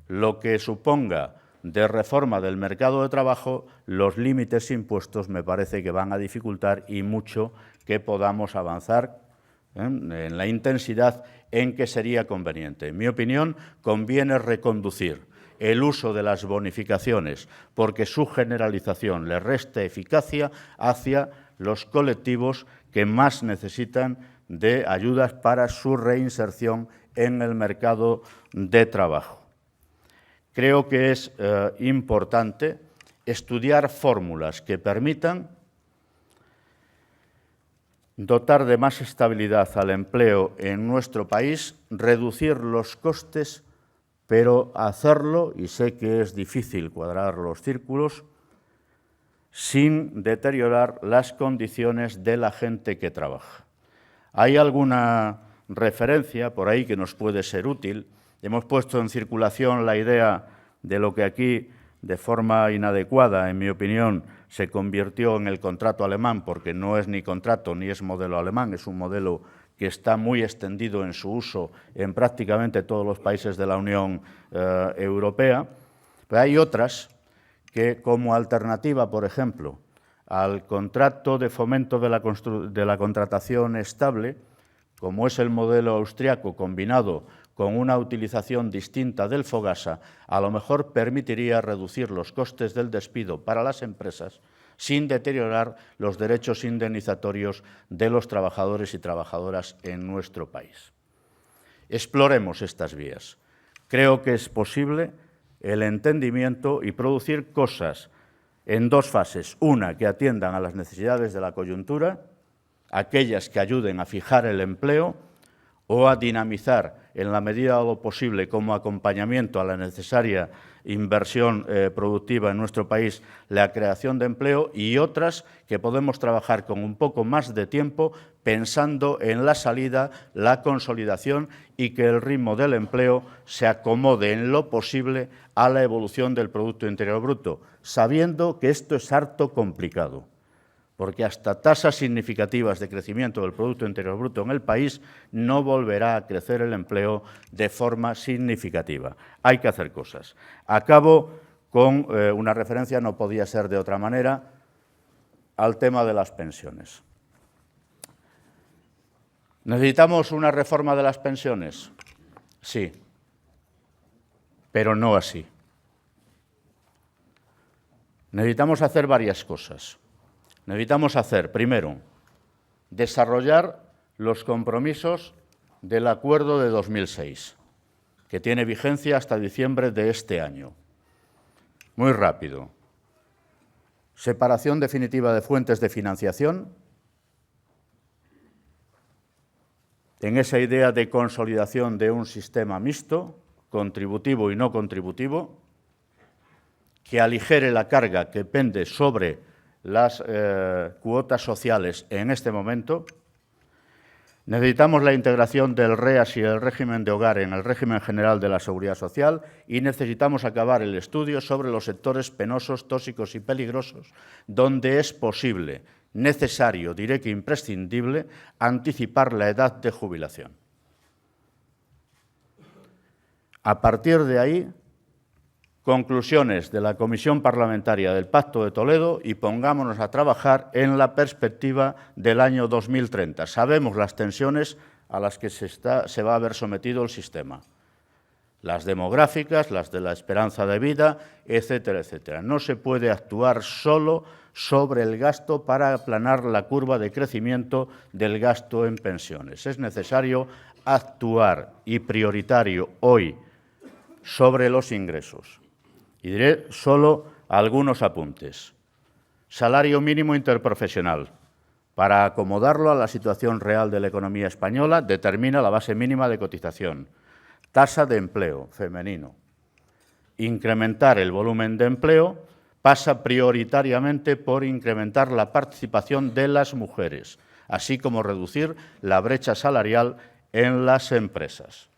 lo que suponga de reforma del mercado de trabajo, los límites impuestos me parece que van a dificultar y mucho que podamos avanzar en la intensidad en que sería conveniente. En mi opinión, conviene reconducir el uso de las bonificaciones porque su generalización le resta eficacia hacia los colectivos que más necesitan de ayudas para su reinserción en el mercado de trabajo. Creo que es importante estudiar fórmulas que permitan dotar de más estabilidad al empleo en nuestro país, reducir los costes, pero hacerlo, y sé que es difícil cuadrar los círculos, sin deteriorar las condiciones de la gente que trabaja. Hay alguna referencia por ahí que nos puede ser útil. Hemos puesto en circulación la idea de lo que aquí, de forma inadecuada, en mi opinión, se convirtió en el contrato alemán, porque no es ni contrato ni es modelo alemán, es un modelo que está muy extendido en su uso en prácticamente todos los países de la Unión Europea. Pero hay otras que, como alternativa, por ejemplo, al contrato de fomento de la contratación estable, como es el modelo austriaco combinado con una utilización distinta del Fogasa, a lo mejor permitiría reducir los costes del despido para las empresas sin deteriorar los derechos indemnizatorios de los trabajadores y trabajadoras en nuestro país. Exploremos estas vías. Creo que es posible el entendimiento y producir cosas en dos fases. Una, que atiendan a las necesidades de la coyuntura, aquellas que ayuden a fijar el empleo o a dinamizar en la medida de lo posible como acompañamiento a la necesaria inversión productiva en nuestro país, la creación de empleo, y otras que podemos trabajar con un poco más de tiempo pensando en la salida, la consolidación y que el ritmo del empleo se acomode en lo posible a la evolución del Producto Interior Bruto, sabiendo que esto es harto complicado, porque hasta tasas significativas de crecimiento del Producto Interior Bruto en el país no volverá a crecer el empleo de forma significativa. Hay que hacer cosas. Acabo con una referencia, no podía ser de otra manera, al tema de las pensiones. ¿Necesitamos una reforma de las pensiones? Sí, pero no así. Necesitamos hacer varias cosas. Necesitamos hacer, primero, desarrollar los compromisos del Acuerdo de 2006, que tiene vigencia hasta diciembre de este año. Muy rápido. Separación definitiva de fuentes de financiación, en esa idea de consolidación de un sistema mixto, contributivo y no contributivo, que aligere la carga que pende sobre las cuotas sociales en este momento. Necesitamos la integración del REAS y el régimen de hogar en el régimen general de la Seguridad Social y necesitamos acabar el estudio sobre los sectores penosos, tóxicos y peligrosos, donde es posible, necesario, diré que imprescindible, anticipar la edad de jubilación. A partir de ahí, conclusiones de la Comisión Parlamentaria del Pacto de Toledo y pongámonos a trabajar en la perspectiva del año 2030. Sabemos las tensiones a las que se va a ver sometido el sistema, las demográficas, las de la esperanza de vida, etcétera, etcétera. No se puede actuar solo sobre el gasto para aplanar la curva de crecimiento del gasto en pensiones. Es necesario actuar y prioritario hoy sobre los ingresos. Y diré solo algunos apuntes. Salario mínimo interprofesional. Para acomodarlo a la situación real de la economía española, determina la base mínima de cotización. Tasa de empleo femenino. Incrementar el volumen de empleo pasa prioritariamente por incrementar la participación de las mujeres, así como reducir la brecha salarial en las empresas.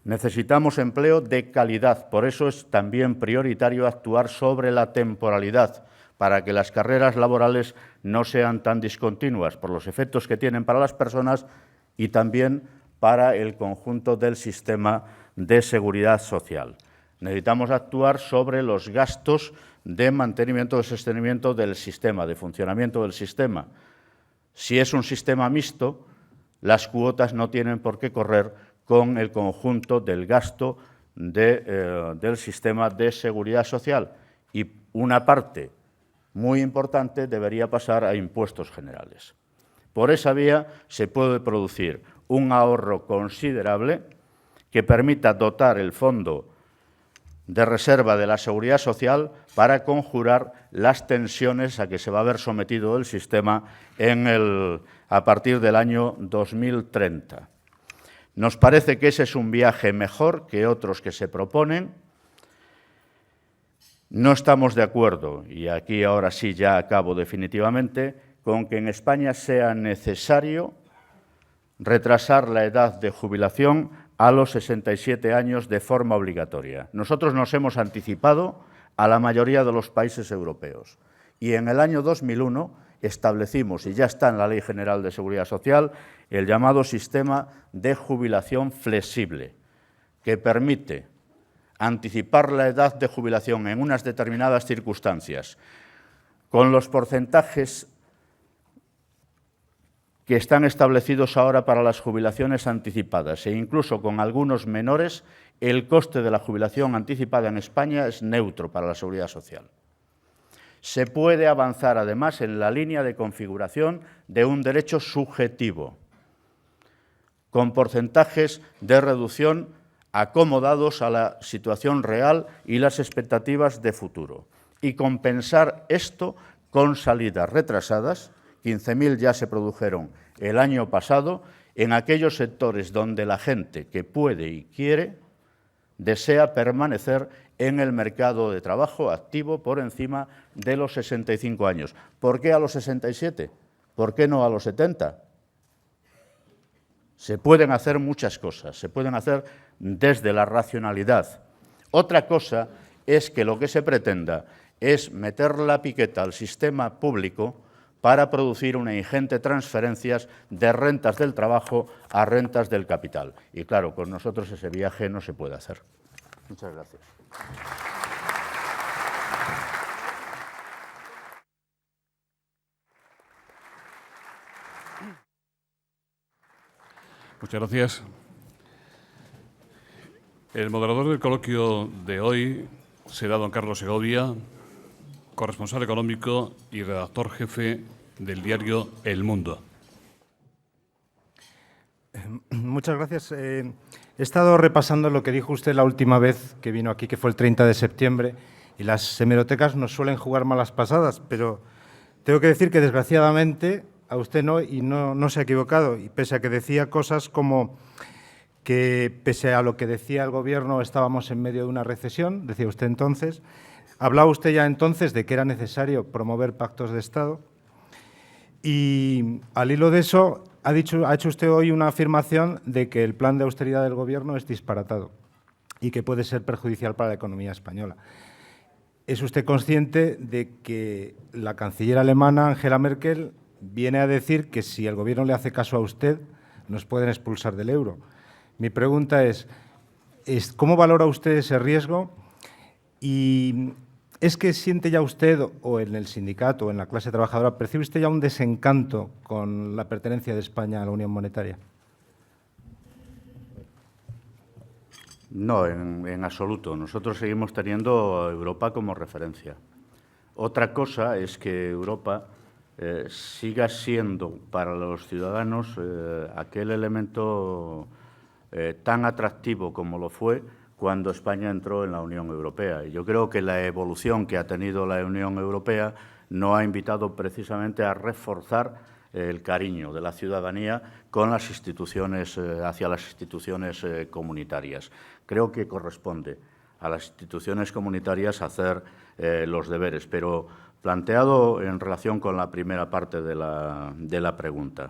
Necesitamos empleo de calidad, por eso es también prioritario actuar sobre la temporalidad, para que las carreras laborales no sean tan discontinuas por los efectos que tienen para las personas y también para el conjunto del sistema de seguridad social. Necesitamos actuar sobre los gastos de mantenimiento y sostenimiento del sistema, de funcionamiento del sistema. Si es un sistema mixto, las cuotas no tienen por qué correr con el conjunto del gasto del sistema de seguridad social y una parte muy importante debería pasar a impuestos generales. Por esa vía se puede producir un ahorro considerable que permita dotar el Fondo de Reserva de la Seguridad Social para conjurar las tensiones a que se va a ver sometido el sistema a partir del año 2030. Nos parece que ese es un viaje mejor que otros que se proponen. No estamos de acuerdo, y aquí ahora sí ya acabo definitivamente, con que en España sea necesario retrasar la edad de jubilación a los 67 años de forma obligatoria. Nosotros nos hemos anticipado a la mayoría de los países europeos y en el año 2001 establecimos, y ya está en la Ley General de Seguridad Social, el llamado sistema de jubilación flexible, que permite anticipar la edad de jubilación en unas determinadas circunstancias, con los porcentajes que están establecidos ahora para las jubilaciones anticipadas e incluso con algunos menores, el coste de la jubilación anticipada en España es neutro para la Seguridad Social. Se puede avanzar, además, en la línea de configuración de un derecho subjetivo, con porcentajes de reducción acomodados a la situación real y las expectativas de futuro, y compensar esto con salidas retrasadas. 15.000 ya se produjeron el año pasado en aquellos sectores donde la gente que puede y quiere desea permanecer en el mercado de trabajo activo por encima de los 65 años. ¿Por qué a los 67? ¿Por qué no a los 70? Se pueden hacer muchas cosas, se pueden hacer desde la racionalidad. Otra cosa es que lo que se pretenda es meter la piqueta al sistema público para producir una ingente transferencias de rentas del trabajo a rentas del capital. Y claro, con nosotros ese viaje no se puede hacer. Muchas gracias. Muchas gracias. El moderador del coloquio de hoy será don Carlos Segovia, corresponsal económico y redactor jefe del diario El Mundo. Muchas gracias. He estado repasando lo que dijo usted la última vez que vino aquí, que fue el 30 de septiembre, y las hemerotecas nos suelen jugar malas pasadas, pero tengo que decir que desgraciadamente a usted no, y no se ha equivocado, y pese a que decía cosas como que pese a lo que decía el Gobierno estábamos en medio de una recesión, decía usted entonces. Hablaba usted ya entonces de que era necesario promover pactos de Estado y al hilo de eso ha hecho usted hoy una afirmación de que el plan de austeridad del Gobierno es disparatado y que puede ser perjudicial para la economía española. ¿Es usted consciente de que la canciller alemana, Angela Merkel, viene a decir que si el Gobierno le hace caso a usted, nos pueden expulsar del euro? Mi pregunta es ¿cómo valora usted ese riesgo? Y ¿es que siente ya usted, o en el sindicato, o en la clase trabajadora, percibe usted ya un desencanto con la pertenencia de España a la Unión Monetaria? No, en absoluto. Nosotros seguimos teniendo a Europa como referencia. Otra cosa es que Europa siga siendo para los ciudadanos aquel elemento tan atractivo como lo fue cuando España entró en la Unión Europea. Y yo creo que la evolución que ha tenido la Unión Europea no ha invitado precisamente a reforzar el cariño de la ciudadanía con las instituciones, hacia las instituciones comunitarias. Creo que corresponde a las instituciones comunitarias hacer los deberes, pero planteado en relación con la primera parte de la pregunta.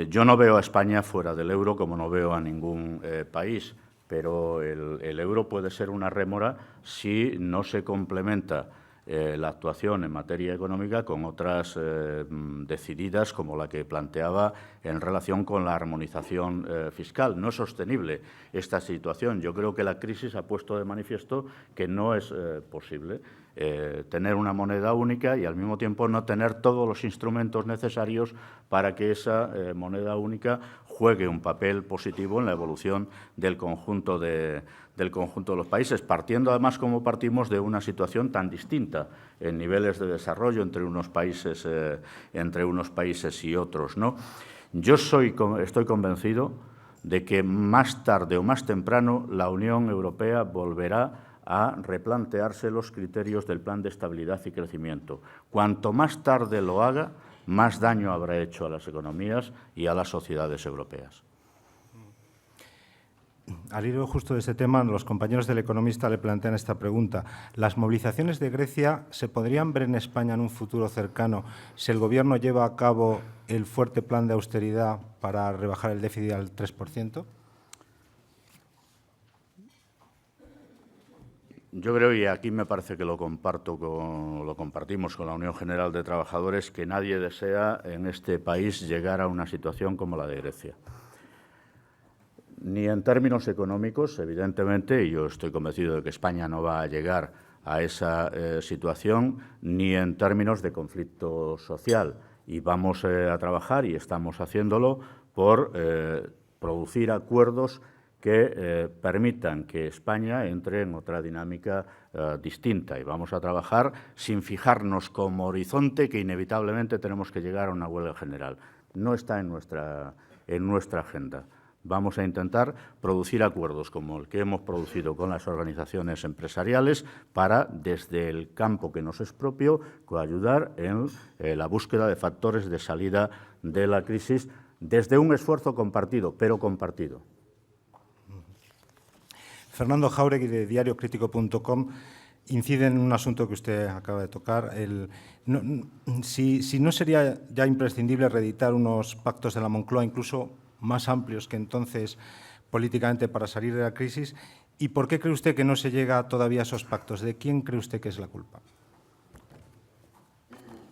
Yo no veo a España fuera del euro como no veo a ningún país, pero el euro puede ser una rémora si no se complementa la actuación en materia económica con otras decididas, como la que planteaba en relación con la armonización fiscal. No es sostenible esta situación. Yo creo que la crisis ha puesto de manifiesto que no es posible tener una moneda única y al mismo tiempo no tener todos los instrumentos necesarios para que esa moneda única juegue un papel positivo en la evolución del conjunto de los países, partiendo además como partimos de una situación tan distinta en niveles de desarrollo entre unos países y otros, ¿no? Yo estoy convencido de que más tarde o más temprano la Unión Europea volverá a replantearse los criterios del Plan de Estabilidad y Crecimiento. Cuanto más tarde lo haga, más daño habrá hecho a las economías y a las sociedades europeas. Al hilo justo de ese tema, los compañeros del Economista le plantean esta pregunta. ¿Las movilizaciones de Grecia se podrían ver en España en un futuro cercano si el Gobierno lleva a cabo el fuerte plan de austeridad para rebajar el déficit al 3%? Yo creo, y aquí me parece que lo compartimos con la Unión General de Trabajadores, que nadie desea en este país llegar a una situación como la de Grecia. Ni en términos económicos, evidentemente, y yo estoy convencido de que España no va a llegar a esa situación, ni en términos de conflicto social. Y vamos a trabajar, y estamos haciéndolo, por producir acuerdos que permitan que España entre en otra dinámica distinta. Y vamos a trabajar sin fijarnos como horizonte que inevitablemente tenemos que llegar a una huelga general. No está en nuestra agenda. Vamos a intentar producir acuerdos como el que hemos producido con las organizaciones empresariales para, desde el campo que nos es propio, coayudar en la búsqueda de factores de salida de la crisis desde un esfuerzo compartido, pero compartido. Fernando Jáuregui, de diariocrítico.com, incide en un asunto que usted acaba de tocar. Si no sería ya imprescindible reeditar unos pactos de la Moncloa, incluso más amplios que entonces políticamente, para salir de la crisis. ¿Y por qué cree usted que no se llega todavía a esos pactos? ¿De quién cree usted que es la culpa?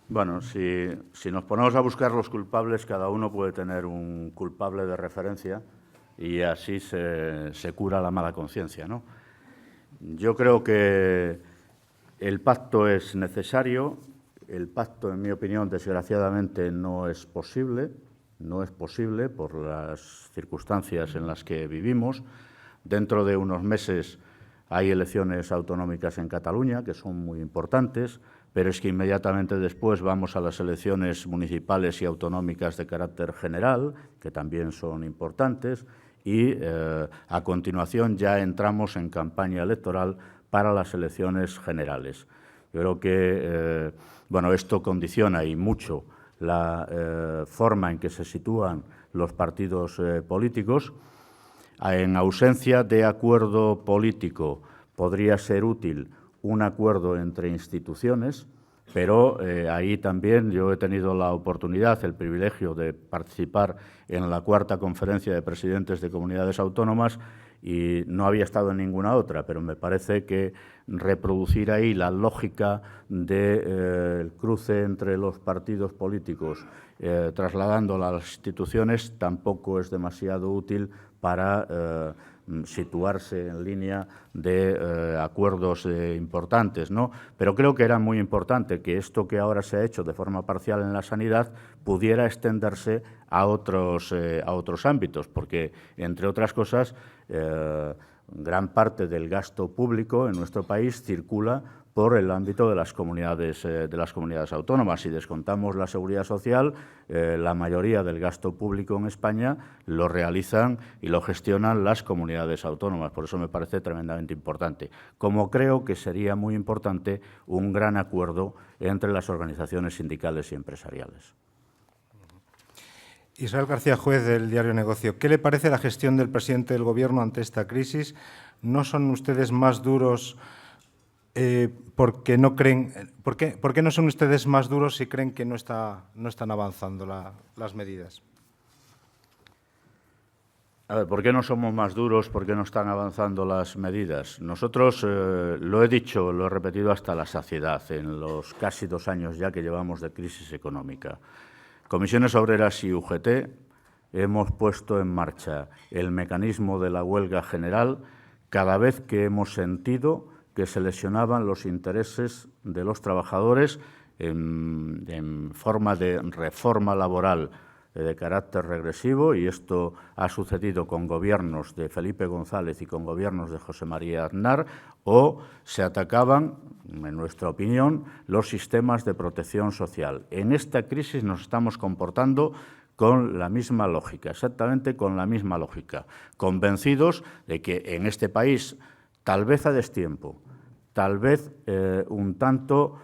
Bueno, si nos ponemos a buscar los culpables, cada uno puede tener un culpable de referencia y así se cura la mala conciencia, ¿no? Yo creo que el pacto es necesario. El pacto, en mi opinión, desgraciadamente no es posible. No es posible por las circunstancias en las que vivimos. Dentro de unos meses hay elecciones autonómicas en Cataluña, que son muy importantes, pero es que inmediatamente después vamos a las elecciones municipales y autonómicas de carácter general, que también son importantes, y a continuación ya entramos en campaña electoral para las elecciones generales. Yo creo que esto condiciona y mucho la forma en que se sitúan los partidos políticos. En ausencia de acuerdo político podría ser útil un acuerdo entre instituciones, pero ahí también yo he tenido la oportunidad, el privilegio de participar en la 4ª Conferencia de Presidentes de Comunidades Autónomas y no había estado en ninguna otra, pero me parece que reproducir ahí la lógica del cruce entre los partidos políticos, trasladándola a las instituciones, tampoco es demasiado útil para situarse en línea de acuerdos importantes, ¿no? Pero creo que era muy importante que esto que ahora se ha hecho de forma parcial en la sanidad pudiera extenderse a otros ámbitos, porque, entre otras cosas, gran parte del gasto público en nuestro país circula por el ámbito de las comunidades autónomas. Si descontamos la seguridad social, la mayoría del gasto público en España lo realizan y lo gestionan las comunidades autónomas. Por eso me parece tremendamente importante. Como creo que sería muy importante un gran acuerdo entre las organizaciones sindicales y empresariales. Israel García Juez, del diario Negocio. ¿Qué le parece la gestión del presidente del Gobierno ante esta crisis? ¿No son ustedes más duros porque no creen? ¿Por qué no son ustedes más duros si creen que no están avanzando las medidas? A ver, ¿por qué no somos más duros? ¿Por qué no están avanzando las medidas? Nosotros, lo he dicho, lo he repetido hasta la saciedad en los casi 2 años ya que llevamos de crisis económica. Comisiones Obreras y UGT hemos puesto en marcha el mecanismo de la huelga general cada vez que hemos sentido que se lesionaban los intereses de los trabajadores en forma de reforma laboral de carácter regresivo, y esto ha sucedido con gobiernos de Felipe González y con gobiernos de José María Aznar, o se atacaban, en nuestra opinión, los sistemas de protección social. En esta crisis nos estamos comportando con la misma lógica, exactamente con la misma lógica, convencidos de que en este país, tal vez a destiempo, tal vez un tanto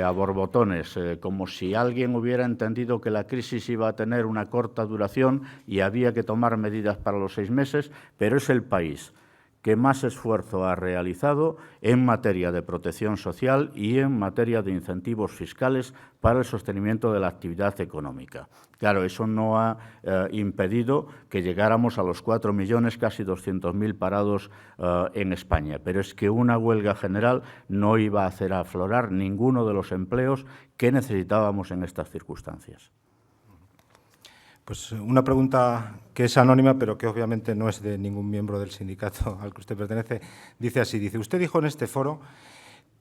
a borbotones, como si alguien hubiera entendido que la crisis iba a tener una corta duración y había que tomar medidas para los 6 meses, pero es el país que más esfuerzo ha realizado en materia de protección social y en materia de incentivos fiscales para el sostenimiento de la actividad económica. Claro, eso no ha impedido que llegáramos a los 4 millones, casi 200.000 parados en España, pero es que una huelga general no iba a hacer aflorar ninguno de los empleos que necesitábamos en estas circunstancias. Pues una pregunta que es anónima, pero que obviamente no es de ningún miembro del sindicato al que usted pertenece. Dice así, dice, usted dijo en este foro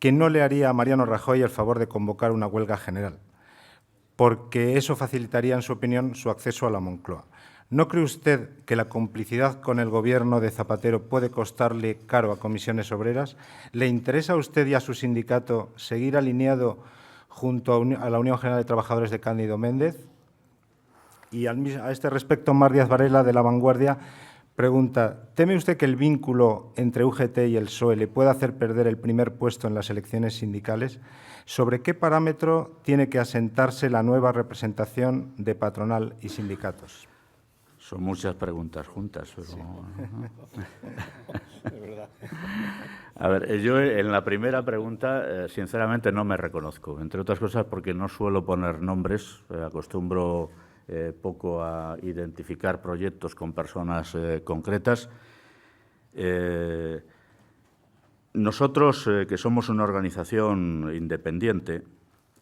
que no le haría a Mariano Rajoy el favor de convocar una huelga general, porque eso facilitaría, en su opinión, su acceso a la Moncloa. ¿No cree usted que la complicidad con el Gobierno de Zapatero puede costarle caro a Comisiones Obreras? ¿Le interesa a usted y a su sindicato seguir alineado junto a la Unión General de Trabajadores de Cándido Méndez? Y a este respecto, Mar Díaz Varela, de La Vanguardia, pregunta, ¿teme usted que el vínculo entre UGT y el PSOE le pueda hacer perder el primer puesto en las elecciones sindicales? ¿Sobre qué parámetro tiene que asentarse la nueva representación de patronal y sindicatos? Son muchas preguntas juntas. Pero... Sí. A ver, yo en la primera pregunta, sinceramente, no me reconozco, entre otras cosas porque no suelo poner nombres, acostumbro poco a identificar proyectos con personas concretas. Nosotros, que somos una organización independiente,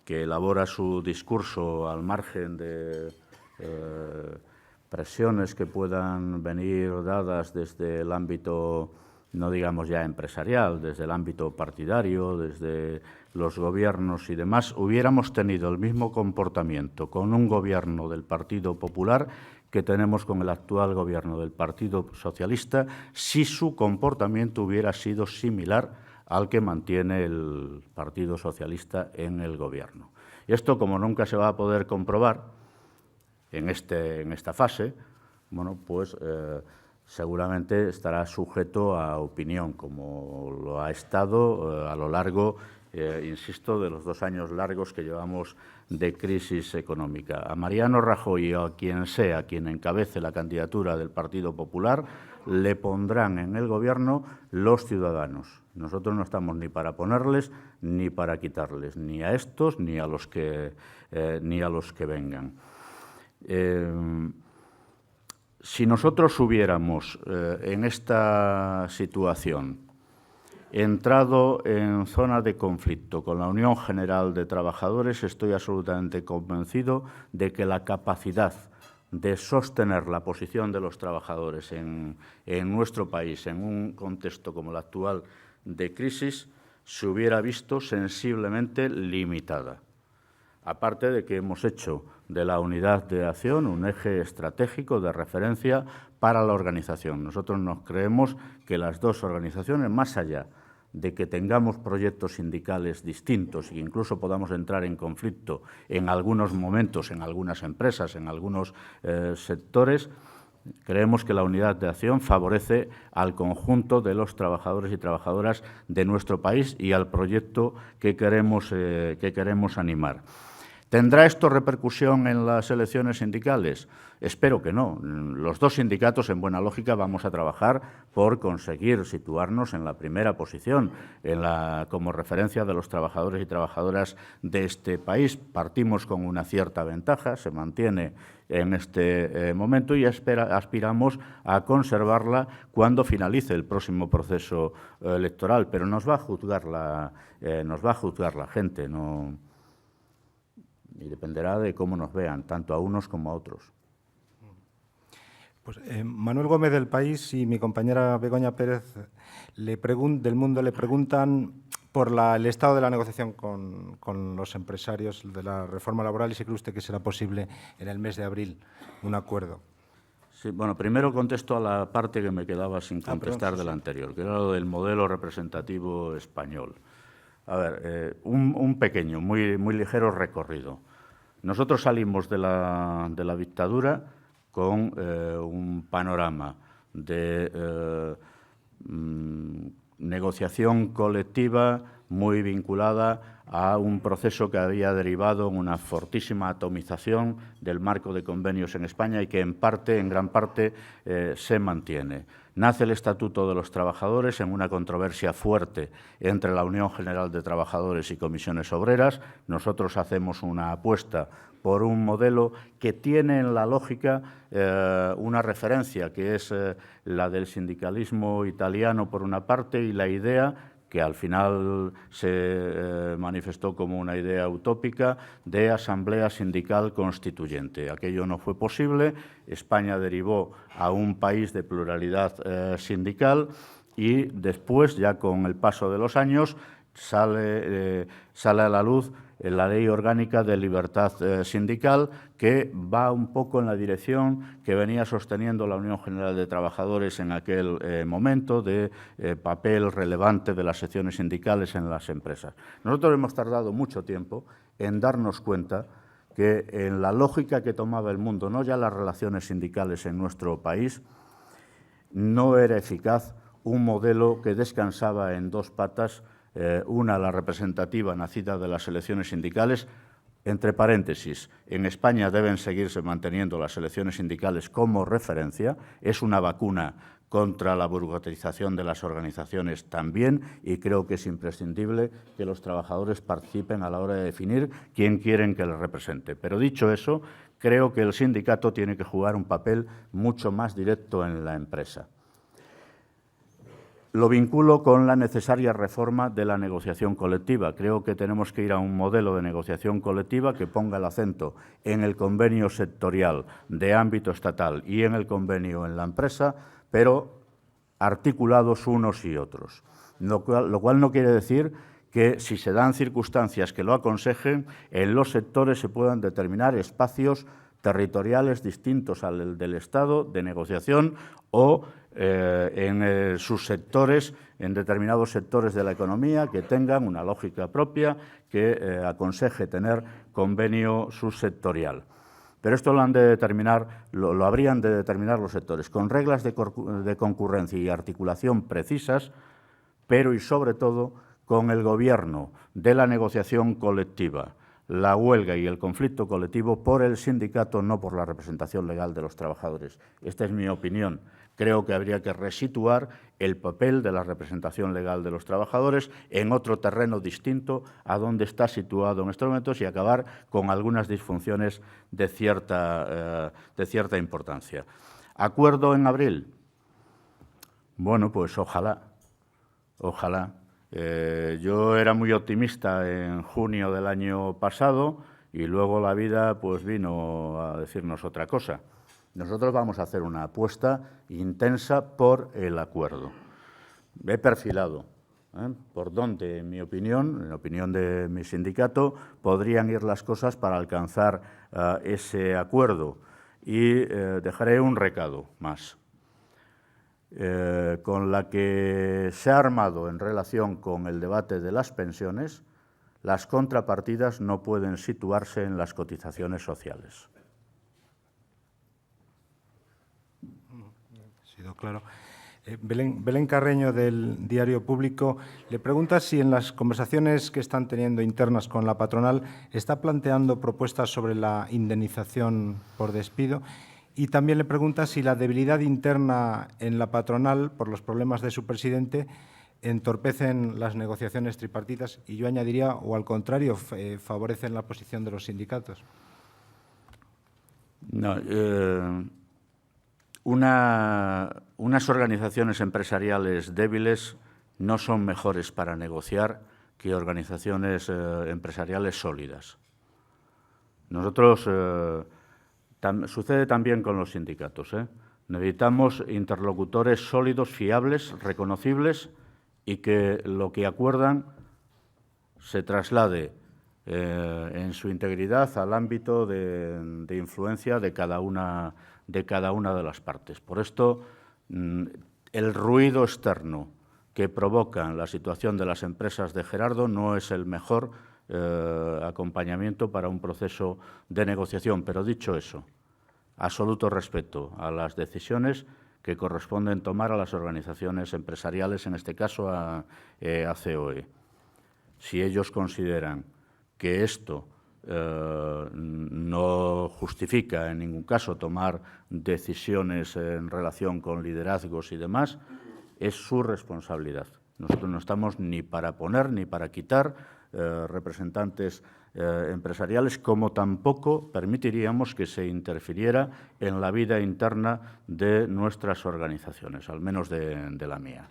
que elabora su discurso al margen de presiones que puedan venir dadas desde el ámbito, no digamos ya empresarial, desde el ámbito partidario, desde los gobiernos y demás, hubiéramos tenido el mismo comportamiento con un gobierno del Partido Popular que tenemos con el actual gobierno del Partido Socialista, si su comportamiento hubiera sido similar al que mantiene el Partido Socialista en el gobierno. Y esto, como nunca se va a poder comprobar en esta fase, bueno, pues seguramente estará sujeto a opinión, como lo ha estado a lo largo, insisto, de los 2 años largos que llevamos de crisis económica. A Mariano Rajoy o a quien sea quien encabece la candidatura del Partido Popular le pondrán en el Gobierno los ciudadanos. Nosotros no estamos ni para ponerles ni para quitarles, ni a estos ni a los que vengan. Si nosotros hubiéramos en esta situación entrado en zona de conflicto con la Unión General de Trabajadores, estoy absolutamente convencido de que la capacidad de sostener la posición de los trabajadores en nuestro país, en un contexto como el actual de crisis, se hubiera visto sensiblemente limitada. Aparte de que hemos hecho de la unidad de acción un eje estratégico de referencia para la organización. Nosotros nos creemos que las dos organizaciones, más allá de que tengamos proyectos sindicales distintos e incluso podamos entrar en conflicto en algunos momentos, en algunas empresas, en algunos sectores, creemos que la unidad de acción favorece al conjunto de los trabajadores y trabajadoras de nuestro país y al proyecto que queremos animar. ¿Tendrá esto repercusión en las elecciones sindicales? Espero que no. Los dos sindicatos, en buena lógica, vamos a trabajar por conseguir situarnos en la primera posición, como referencia de los trabajadores y trabajadoras de este país. Partimos con una cierta ventaja, se mantiene en este momento y aspiramos a conservarla cuando finalice el próximo proceso electoral, pero nos va a juzgar la gente, no. Y dependerá de cómo nos vean, tanto a unos como a otros. Pues, Manuel Gómez del País y mi compañera Begoña Pérez del Mundo le preguntan por el estado de la negociación con los empresarios de la reforma laboral y si cree usted que será posible en el mes de abril un acuerdo. Sí, bueno, primero contesto a la parte que me quedaba sin contestar de la anterior, que era lo del modelo representativo español. A ver, un pequeño, muy ligero recorrido. Nosotros salimos de la dictadura con un panorama de negociación colectiva muy vinculada a un proceso que había derivado en una fortísima atomización del marco de convenios en España y que en gran parte, se mantiene. Nace el Estatuto de los Trabajadores en una controversia fuerte entre la Unión General de Trabajadores y Comisiones Obreras. Nosotros hacemos una apuesta por un modelo que tiene en la lógica una referencia, que es la del sindicalismo italiano por una parte y la idea que al final se manifestó como una idea utópica de asamblea sindical constituyente. Aquello no fue posible, España derivó a un país de pluralidad sindical y después, ya con el paso de los años, sale a la luz la Ley Orgánica de Libertad Sindical, que va un poco en la dirección que venía sosteniendo la Unión General de Trabajadores en aquel momento, de papel relevante de las secciones sindicales en las empresas. Nosotros hemos tardado mucho tiempo en darnos cuenta que en la lógica que tomaba el mundo, no ya las relaciones sindicales en nuestro país, no era eficaz un modelo que descansaba en dos patas, una, la representativa nacida de las elecciones sindicales, entre paréntesis, en España deben seguirse manteniendo las elecciones sindicales como referencia, es una vacuna contra la burocratización de las organizaciones también, y creo que es imprescindible que los trabajadores participen a la hora de definir quién quieren que les represente. Pero dicho eso, creo que el sindicato tiene que jugar un papel mucho más directo en la empresa. Lo vinculo con la necesaria reforma de la negociación colectiva. Creo que tenemos que ir a un modelo de negociación colectiva que ponga el acento en el convenio sectorial de ámbito estatal y en el convenio en la empresa, pero articulados unos y otros. Lo cual no quiere decir que, si se dan circunstancias que lo aconsejen, en los sectores se puedan determinar espacios territoriales distintos al del Estado de negociación o en sus sectores, en determinados sectores de la economía que tengan una lógica propia que aconseje tener convenio subsectorial. Pero esto lo habrían de determinar los sectores, con reglas de concurrencia y articulación precisas, pero y sobre todo con el gobierno de la negociación colectiva, la huelga y el conflicto colectivo por el sindicato, no por la representación legal de los trabajadores. Esta es mi opinión. Creo que habría que resituar el papel de la representación legal de los trabajadores en otro terreno distinto a donde está situado en estos momentos y acabar con algunas disfunciones de cierta importancia. ¿Acuerdo en abril? Bueno, pues ojalá. Yo era muy optimista en junio del año pasado y luego la vida pues vino a decirnos otra cosa. Nosotros vamos a hacer una apuesta intensa por el acuerdo. He perfilado por dónde, en mi opinión, en la opinión de mi sindicato, podrían ir las cosas para alcanzar ese acuerdo. Y dejaré un recado más. Con la que se ha armado en relación con el debate de las pensiones, las contrapartidas no pueden situarse en las cotizaciones sociales. Ha sido claro. Belén Carreño, del Diario Público, le pregunta si en las conversaciones que están teniendo internas con la patronal está planteando propuestas sobre la indemnización por despido. Y también le pregunta si la debilidad interna en la patronal, por los problemas de su presidente, entorpecen las negociaciones tripartitas y yo añadiría, o al contrario, favorecen la posición de los sindicatos. No, unas organizaciones empresariales débiles no son mejores para negociar que organizaciones empresariales sólidas. Nosotros... sucede también con los sindicatos, Necesitamos interlocutores sólidos, fiables, reconocibles y que lo que acuerdan se traslade en su integridad al ámbito de influencia de cada una de las partes. Por esto, el ruido externo que provoca la situación de las empresas de Gerardo no es el mejor acompañamiento para un proceso de negociación. Pero dicho eso, absoluto respeto a las decisiones que corresponden tomar a las organizaciones empresariales, en este caso a COE. Si ellos consideran que esto no justifica en ningún caso tomar decisiones en relación con liderazgos y demás, es su responsabilidad. Nosotros no estamos ni para poner ni para quitar representantes empresariales, como tampoco permitiríamos que se interfiriera en la vida interna de nuestras organizaciones, al menos de la mía.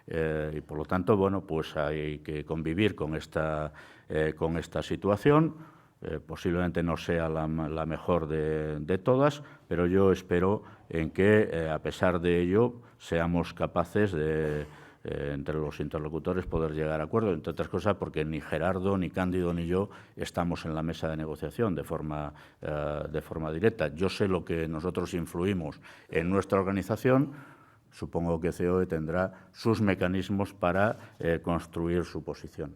Y por lo tanto, bueno, pues hay que convivir con esta situación. Posiblemente no sea la mejor de todas, pero yo espero en que, a pesar de ello, seamos capaces de, entre los interlocutores, poder llegar a acuerdo, entre otras cosas porque ni Gerardo, ni Cándido, ni yo estamos en la mesa de negociación de forma directa. Yo sé lo que nosotros influimos en nuestra organización. Supongo que COE tendrá sus mecanismos para construir su posición.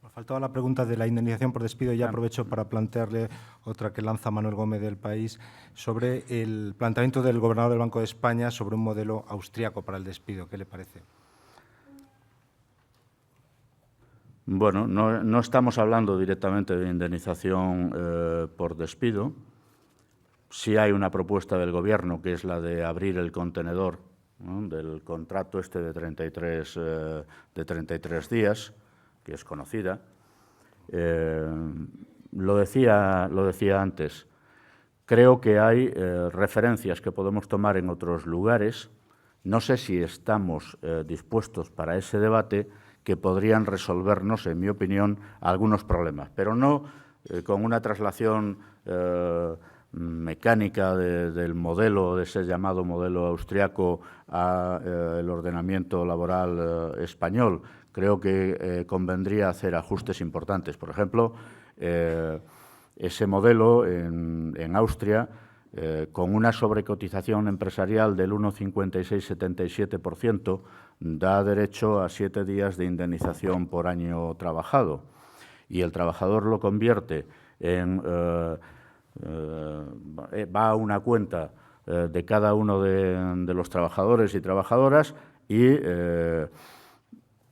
Me faltaba la pregunta de la indemnización por despido. Ya aprovecho para plantearle otra que lanza Manuel Gómez del País sobre el planteamiento del gobernador del Banco de España sobre un modelo austriaco para el despido. ¿Qué le parece? Bueno, no estamos hablando directamente de indemnización por despido. Sí hay una propuesta del Gobierno, que es la de abrir el contenedor, ¿no?, del contrato este de 33 días, que es conocida. Lo decía antes, creo que hay referencias que podemos tomar en otros lugares. No sé si estamos dispuestos para ese debate, que podrían resolvernos, en mi opinión, algunos problemas, pero no con una traslación mecánica del modelo, de ese llamado modelo austriaco, al ordenamiento laboral español. Creo que convendría hacer ajustes importantes. Por ejemplo, ese modelo en Austria, con una sobrecotización empresarial del 1,56-77%, da derecho a 7 días de indemnización por año trabajado. Y el trabajador lo convierte en... va a una cuenta de cada uno de los trabajadores y trabajadoras y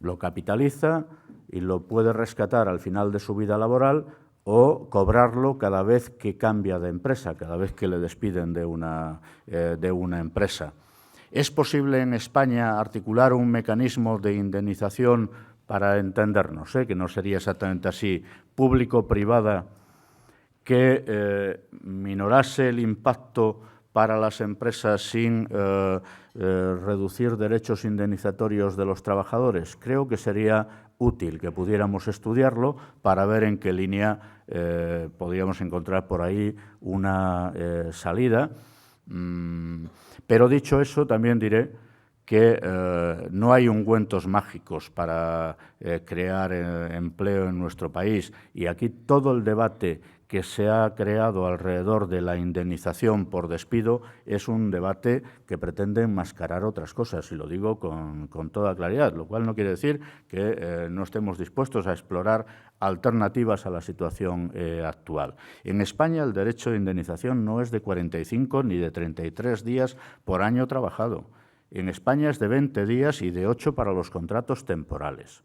lo capitaliza y lo puede rescatar al final de su vida laboral o cobrarlo cada vez que cambia de empresa, cada vez que le despiden de una empresa. ¿Es posible en España articular un mecanismo de indemnización para entendernos, que no sería exactamente así, público-privada, que minorase el impacto para las empresas sin reducir derechos indemnizatorios de los trabajadores? Creo que sería útil que pudiéramos estudiarlo para ver en qué línea podríamos encontrar por ahí una salida. Pero dicho eso, también diré que no hay ungüentos mágicos para crear empleo en nuestro país, y aquí todo el debate que se ha creado alrededor de la indemnización por despido es un debate que pretende enmascarar otras cosas, y lo digo con toda claridad, lo cual no quiere decir que no estemos dispuestos a explorar alternativas a la situación actual. En España el derecho de indemnización no es de 45 ni de 33 días por año trabajado. En España es de 20 días y de 8 para los contratos temporales,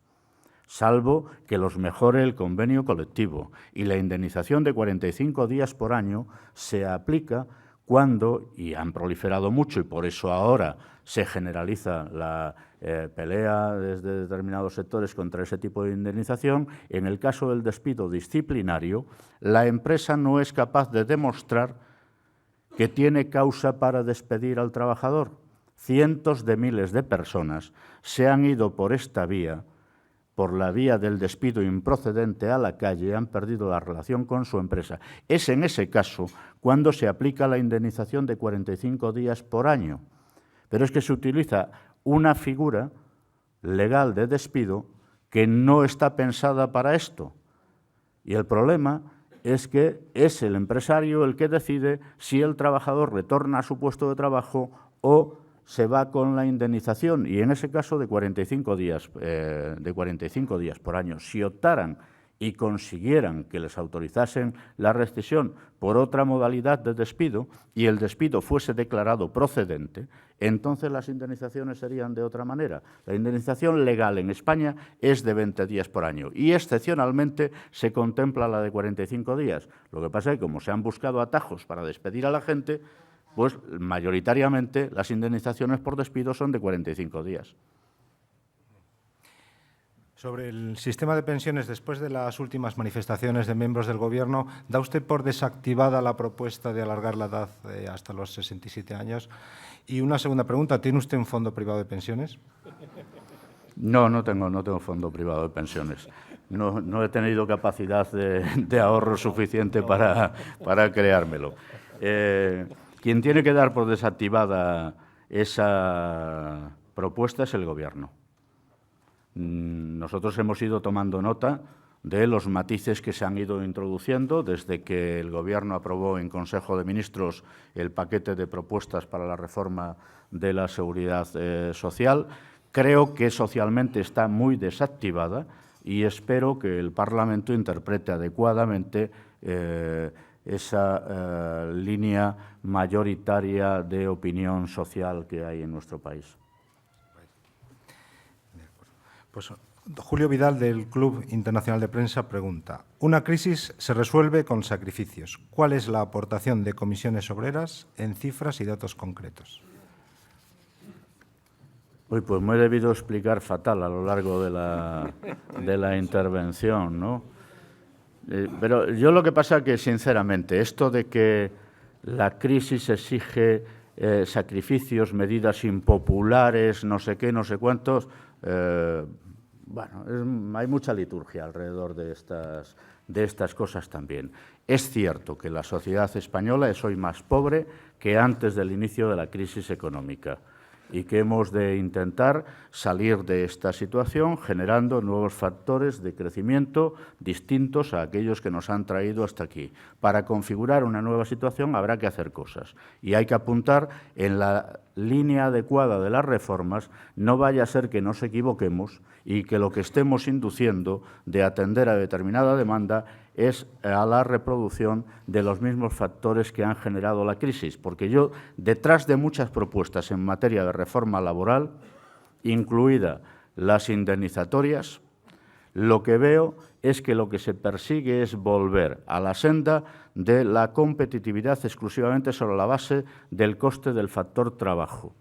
salvo que los mejore el convenio colectivo, y la indemnización de 45 días por año se aplica cuando, y han proliferado mucho y por eso ahora se generaliza la pelea desde determinados sectores contra ese tipo de indemnización, en el caso del despido disciplinario, la empresa no es capaz de demostrar que tiene causa para despedir al trabajador. Cientos de miles de personas se han ido por esta vía por la vía del despido improcedente a la calle han perdido la relación con su empresa. Es en ese caso cuando se aplica la indemnización de 45 días por año. Pero es que se utiliza una figura legal de despido que no está pensada para esto. Y el problema es que es el empresario el que decide si el trabajador retorna a su puesto de trabajo o se va con la indemnización, y en ese caso de 45 días por año. Si optaran y consiguieran que les autorizasen la rescisión por otra modalidad de despido y el despido fuese declarado procedente, entonces las indemnizaciones serían de otra manera. La indemnización legal en España es de 20 días por año y excepcionalmente se contempla la de 45 días. Lo que pasa es que como se han buscado atajos para despedir a la gente, pues mayoritariamente las indemnizaciones por despido son de 45 días. Sobre el sistema de pensiones, después de las últimas manifestaciones de miembros del Gobierno, ¿da usted por desactivada la propuesta de alargar la edad hasta los 67 años? Y una segunda pregunta, ¿tiene usted un fondo privado de pensiones? No tengo fondo privado de pensiones. No he tenido capacidad de ahorro suficiente para creármelo. Quien tiene que dar por desactivada esa propuesta es el Gobierno. Nosotros hemos ido tomando nota de los matices que se han ido introduciendo desde que el Gobierno aprobó en Consejo de Ministros el paquete de propuestas para la reforma de la seguridad social. Creo que socialmente está muy desactivada y espero que el Parlamento interprete adecuadamente esa línea mayoritaria de opinión social que hay en nuestro país. Pues Julio Vidal, del Club Internacional de Prensa, pregunta: una crisis se resuelve con sacrificios. ¿Cuál es la aportación de Comisiones Obreras en cifras y datos concretos? Uy, pues me he debido explicar fatal a lo largo de la intervención, ¿no? Pero yo lo que pasa es que, sinceramente, esto de que la crisis exige sacrificios, medidas impopulares, no sé qué, no sé cuántos, bueno, hay mucha liturgia alrededor de estas cosas también. Es cierto que la sociedad española es hoy más pobre que antes del inicio de la crisis económica y que hemos de intentar salir de esta situación generando nuevos factores de crecimiento distintos a aquellos que nos han traído hasta aquí. Para configurar una nueva situación habrá que hacer cosas y hay que apuntar en la línea adecuada de las reformas, no vaya a ser que nos equivoquemos y que lo que estemos induciendo de atender a determinada demanda es a la reproducción de los mismos factores que han generado la crisis. Porque yo, detrás de muchas propuestas en materia de reforma laboral, incluida las indemnizatorias, lo que veo es que lo que se persigue es volver a la senda de la competitividad exclusivamente sobre la base del coste del factor trabajo.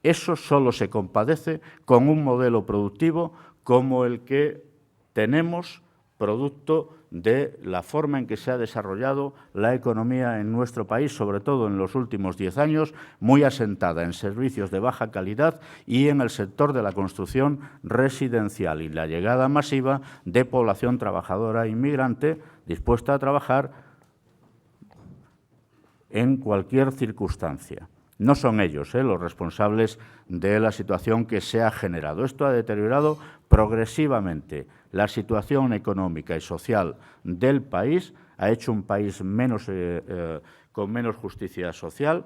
Eso solo se compadece con un modelo productivo como el que tenemos, producto de la forma en que se ha desarrollado la economía en nuestro país, sobre todo en los últimos 10 años, muy asentada en servicios de baja calidad y en el sector de la construcción residencial y la llegada masiva de población trabajadora inmigrante dispuesta a trabajar en cualquier circunstancia. No son ellos los responsables de la situación que se ha generado. Esto ha deteriorado progresivamente la situación económica y social del país, ha hecho un país con menos justicia social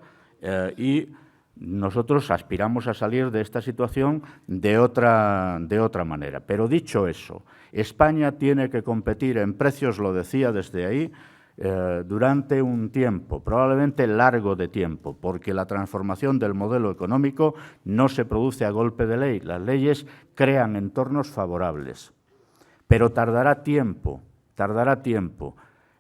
y nosotros aspiramos a salir de esta situación de otra manera. Pero dicho eso, España tiene que competir en precios, lo decía desde ahí, durante un tiempo, probablemente largo de tiempo, porque la transformación del modelo económico no se produce a golpe de ley. Las leyes crean entornos favorables, pero tardará tiempo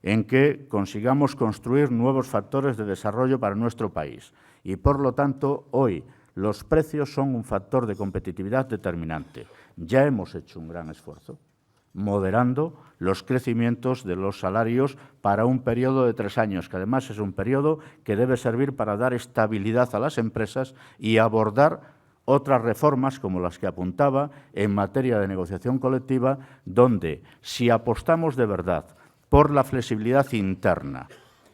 en que consigamos construir nuevos factores de desarrollo para nuestro país. Y, por lo tanto, hoy los precios son un factor de competitividad determinante. Ya hemos hecho un gran esfuerzo moderando los crecimientos de los salarios para un periodo de 3 años, que además es un periodo que debe servir para dar estabilidad a las empresas y abordar otras reformas, como las que apuntaba, en materia de negociación colectiva, donde si apostamos de verdad por la flexibilidad interna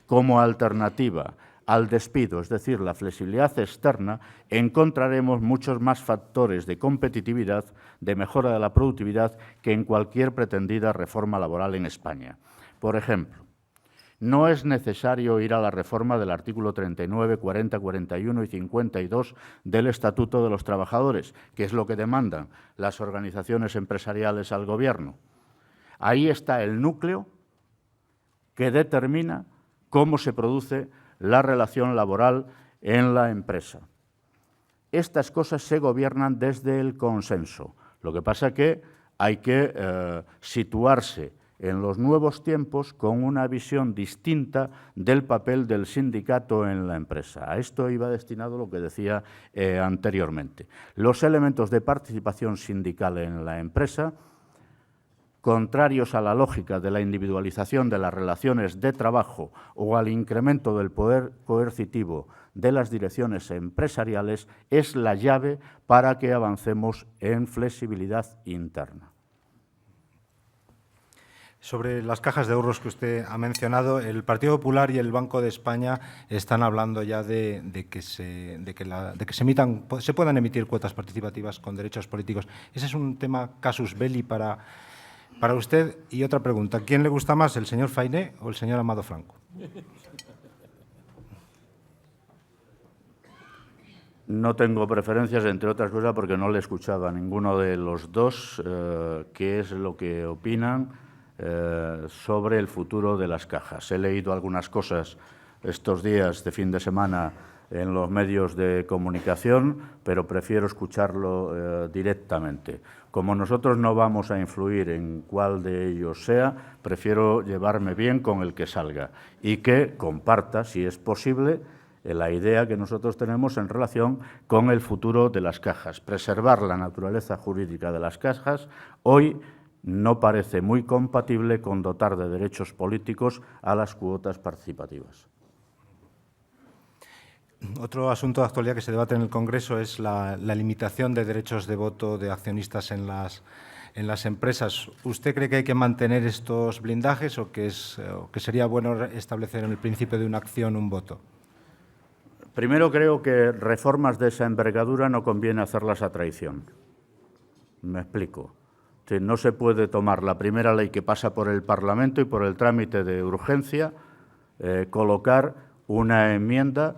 como alternativa al despido, es decir, la flexibilidad externa, encontraremos muchos más factores de competitividad, de mejora de la productividad, que en cualquier pretendida reforma laboral en España. Por ejemplo, no es necesario ir a la reforma del artículo 39, 40, 41 y 52 del Estatuto de los Trabajadores, que es lo que demandan las organizaciones empresariales al Gobierno. Ahí está el núcleo que determina cómo se produce la relación laboral en la empresa. Estas cosas se gobiernan desde el consenso. Lo que pasa es que hay que situarse en los nuevos tiempos con una visión distinta del papel del sindicato en la empresa. A esto iba destinado lo que decía anteriormente. Los elementos de participación sindical en la empresa, contrarios a la lógica de la individualización de las relaciones de trabajo o al incremento del poder coercitivo de las direcciones empresariales, es la llave para que avancemos en flexibilidad interna. Sobre las cajas de ahorros que usted ha mencionado, el Partido Popular y el Banco de España están hablando ya de que se puedan emitir cuotas participativas con derechos políticos. Ese es un tema casus belli para usted. Y otra pregunta, ¿quién le gusta más, el señor Fainé o el señor Amado Franco? No tengo preferencias, entre otras cosas, porque no le he escuchado a ninguno de los dos qué es lo que opinan sobre el futuro de las cajas. He leído algunas cosas estos días de fin de semana en los medios de comunicación, pero prefiero escucharlo directamente. Como nosotros no vamos a influir en cuál de ellos sea, prefiero llevarme bien con el que salga y que comparta, si es posible, la idea que nosotros tenemos en relación con el futuro de las cajas. Preservar la naturaleza jurídica de las cajas hoy no parece muy compatible con dotar de derechos políticos a las cuotas participativas. Otro asunto de actualidad que se debate en el Congreso es la limitación de derechos de voto de accionistas en las empresas. ¿Usted cree que hay que mantener estos blindajes o que sería bueno establecer en el principio de una acción un voto? Primero, creo que reformas de esa envergadura no conviene hacerlas a traición. Me explico. No se puede tomar la primera ley que pasa por el Parlamento y por el trámite de urgencia, colocar una enmienda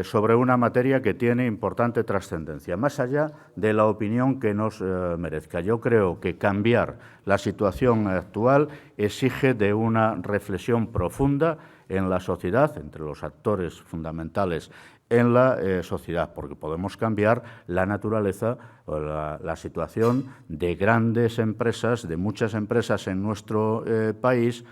sobre una materia que tiene importante trascendencia, más allá de la opinión que nos merezca. Yo creo que cambiar la situación actual exige de una reflexión profunda en la sociedad, entre los actores fundamentales en la sociedad, porque podemos cambiar la naturaleza o la situación de grandes empresas, de muchas empresas en nuestro país,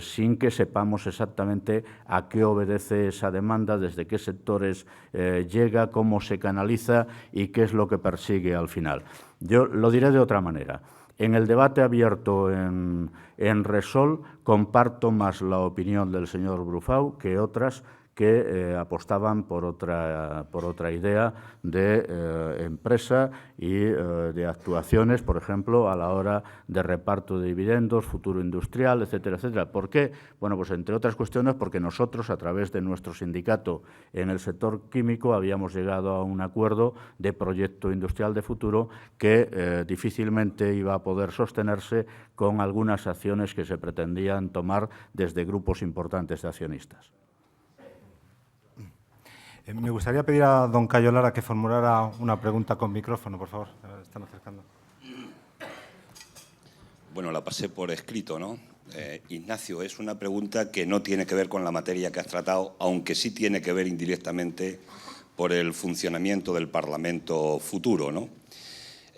sin que sepamos exactamente a qué obedece esa demanda, desde qué sectores llega, cómo se canaliza y qué es lo que persigue al final. Yo lo diré de otra manera. En el debate abierto en Resol comparto más la opinión del señor Brufau que otras que apostaban por otra idea de empresa y de actuaciones, por ejemplo, a la hora de reparto de dividendos, futuro industrial, etcétera, etcétera. ¿Por qué? Bueno, pues entre otras cuestiones porque nosotros, a través de nuestro sindicato en el sector químico, habíamos llegado a un acuerdo de proyecto industrial de futuro que difícilmente iba a poder sostenerse con algunas acciones que se pretendían tomar desde grupos importantes de accionistas. Me gustaría pedir a don Cayo Lara que formulara una pregunta con micrófono, por favor. Están acercando. Bueno, la pasé por escrito, ¿no? Ignacio, es una pregunta que no tiene que ver con la materia que has tratado, aunque sí tiene que ver indirectamente por el funcionamiento del Parlamento futuro, ¿no?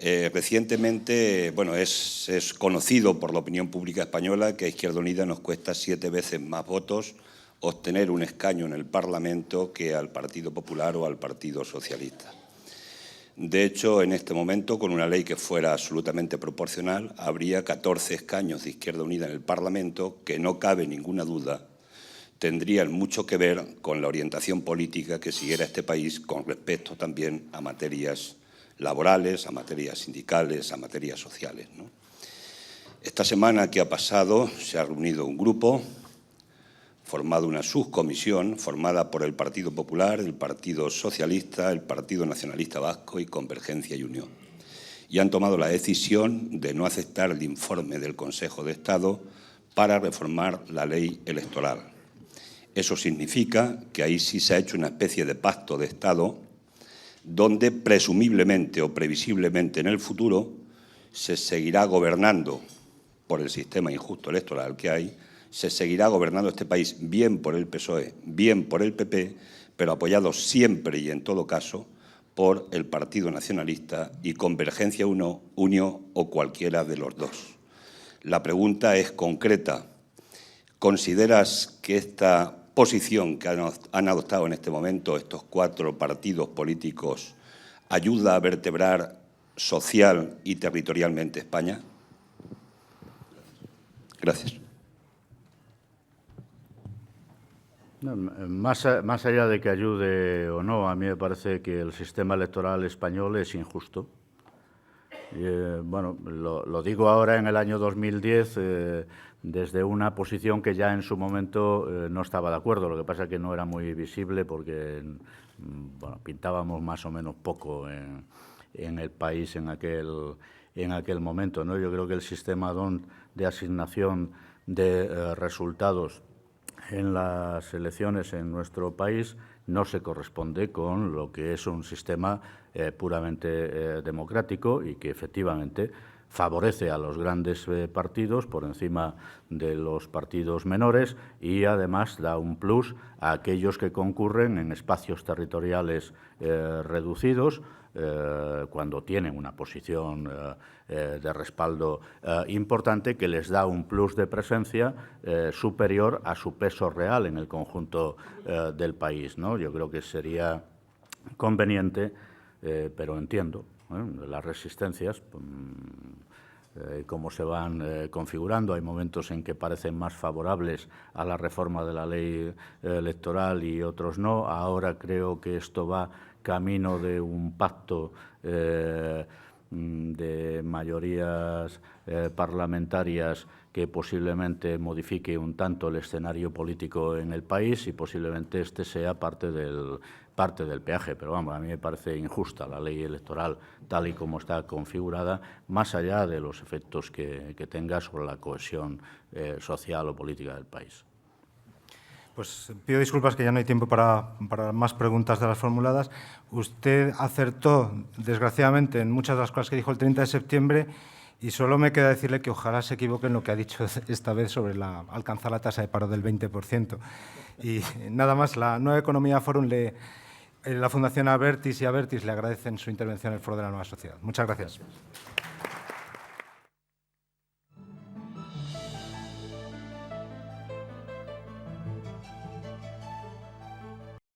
Recientemente, bueno, es conocido por la opinión pública española que a Izquierda Unida nos cuesta 7 veces más votos obtener un escaño en el Parlamento que al Partido Popular o al Partido Socialista. De hecho, en este momento, con una ley que fuera absolutamente proporcional, habría 14 escaños de Izquierda Unida en el Parlamento que, no cabe ninguna duda, tendrían mucho que ver con la orientación política que siguiera este país con respecto también a materias laborales, a materias sindicales, a materias sociales, ¿no? Esta semana que ha pasado se ha reunido un grupo, formado una subcomisión formada por el Partido Popular, el Partido Socialista, el Partido Nacionalista Vasco y Convergencia y Unión. Y han tomado la decisión de no aceptar el informe del Consejo de Estado para reformar la ley electoral. Eso significa que ahí sí se ha hecho una especie de pacto de Estado donde presumiblemente o previsiblemente en el futuro se seguirá gobernando por el sistema injusto electoral que hay, se seguirá gobernando este país bien por el PSOE, bien por el PP, pero apoyado siempre y en todo caso por el Partido Nacionalista y Convergencia Unión o cualquiera de los dos. La pregunta es concreta. ¿Consideras que esta posición que han adoptado en este momento estos 4 partidos políticos ayuda a vertebrar social y territorialmente España? Gracias. No, más allá de que ayude o no, a mí me parece que el sistema electoral español es injusto. Bueno, lo digo ahora en el año 2010 desde una posición que ya en su momento no estaba de acuerdo. Lo que pasa es que no era muy visible porque bueno, pintábamos más o menos poco en el país en aquel momento, ¿no? Yo creo que el sistema de asignación de resultados en las elecciones en nuestro país no se corresponde con lo que es un sistema puramente democrático y que efectivamente favorece a los grandes partidos por encima de los partidos menores y además da un plus a aquellos que concurren en espacios territoriales reducidos cuando tienen una posición de respaldo importante que les da un plus de presencia superior a su peso real en el conjunto del país, ¿no? Yo creo que sería conveniente, pero entiendo las resistencias, cómo se van configurando. Hay momentos en que parecen más favorables a la reforma de la ley electoral y otros no. Ahora creo que esto va camino de un pacto de mayorías parlamentarias que posiblemente modifique un tanto el escenario político en el país y posiblemente este sea parte del peaje. Pero vamos, a mí me parece injusta la ley electoral tal y como está configurada, más allá de los efectos que tenga sobre la cohesión social o política del país. Pues pido disculpas que ya no hay tiempo para más preguntas de las formuladas. Usted acertó, desgraciadamente, en muchas de las cosas que dijo el 30 de septiembre y solo me queda decirle que ojalá se equivoque en lo que ha dicho esta vez sobre alcanzar la tasa de paro del 20%. Y nada más, la Nueva Economía Forum, la Fundación Abertis y Abertis le agradecen su intervención en el Foro de la Nueva Sociedad. Muchas gracias.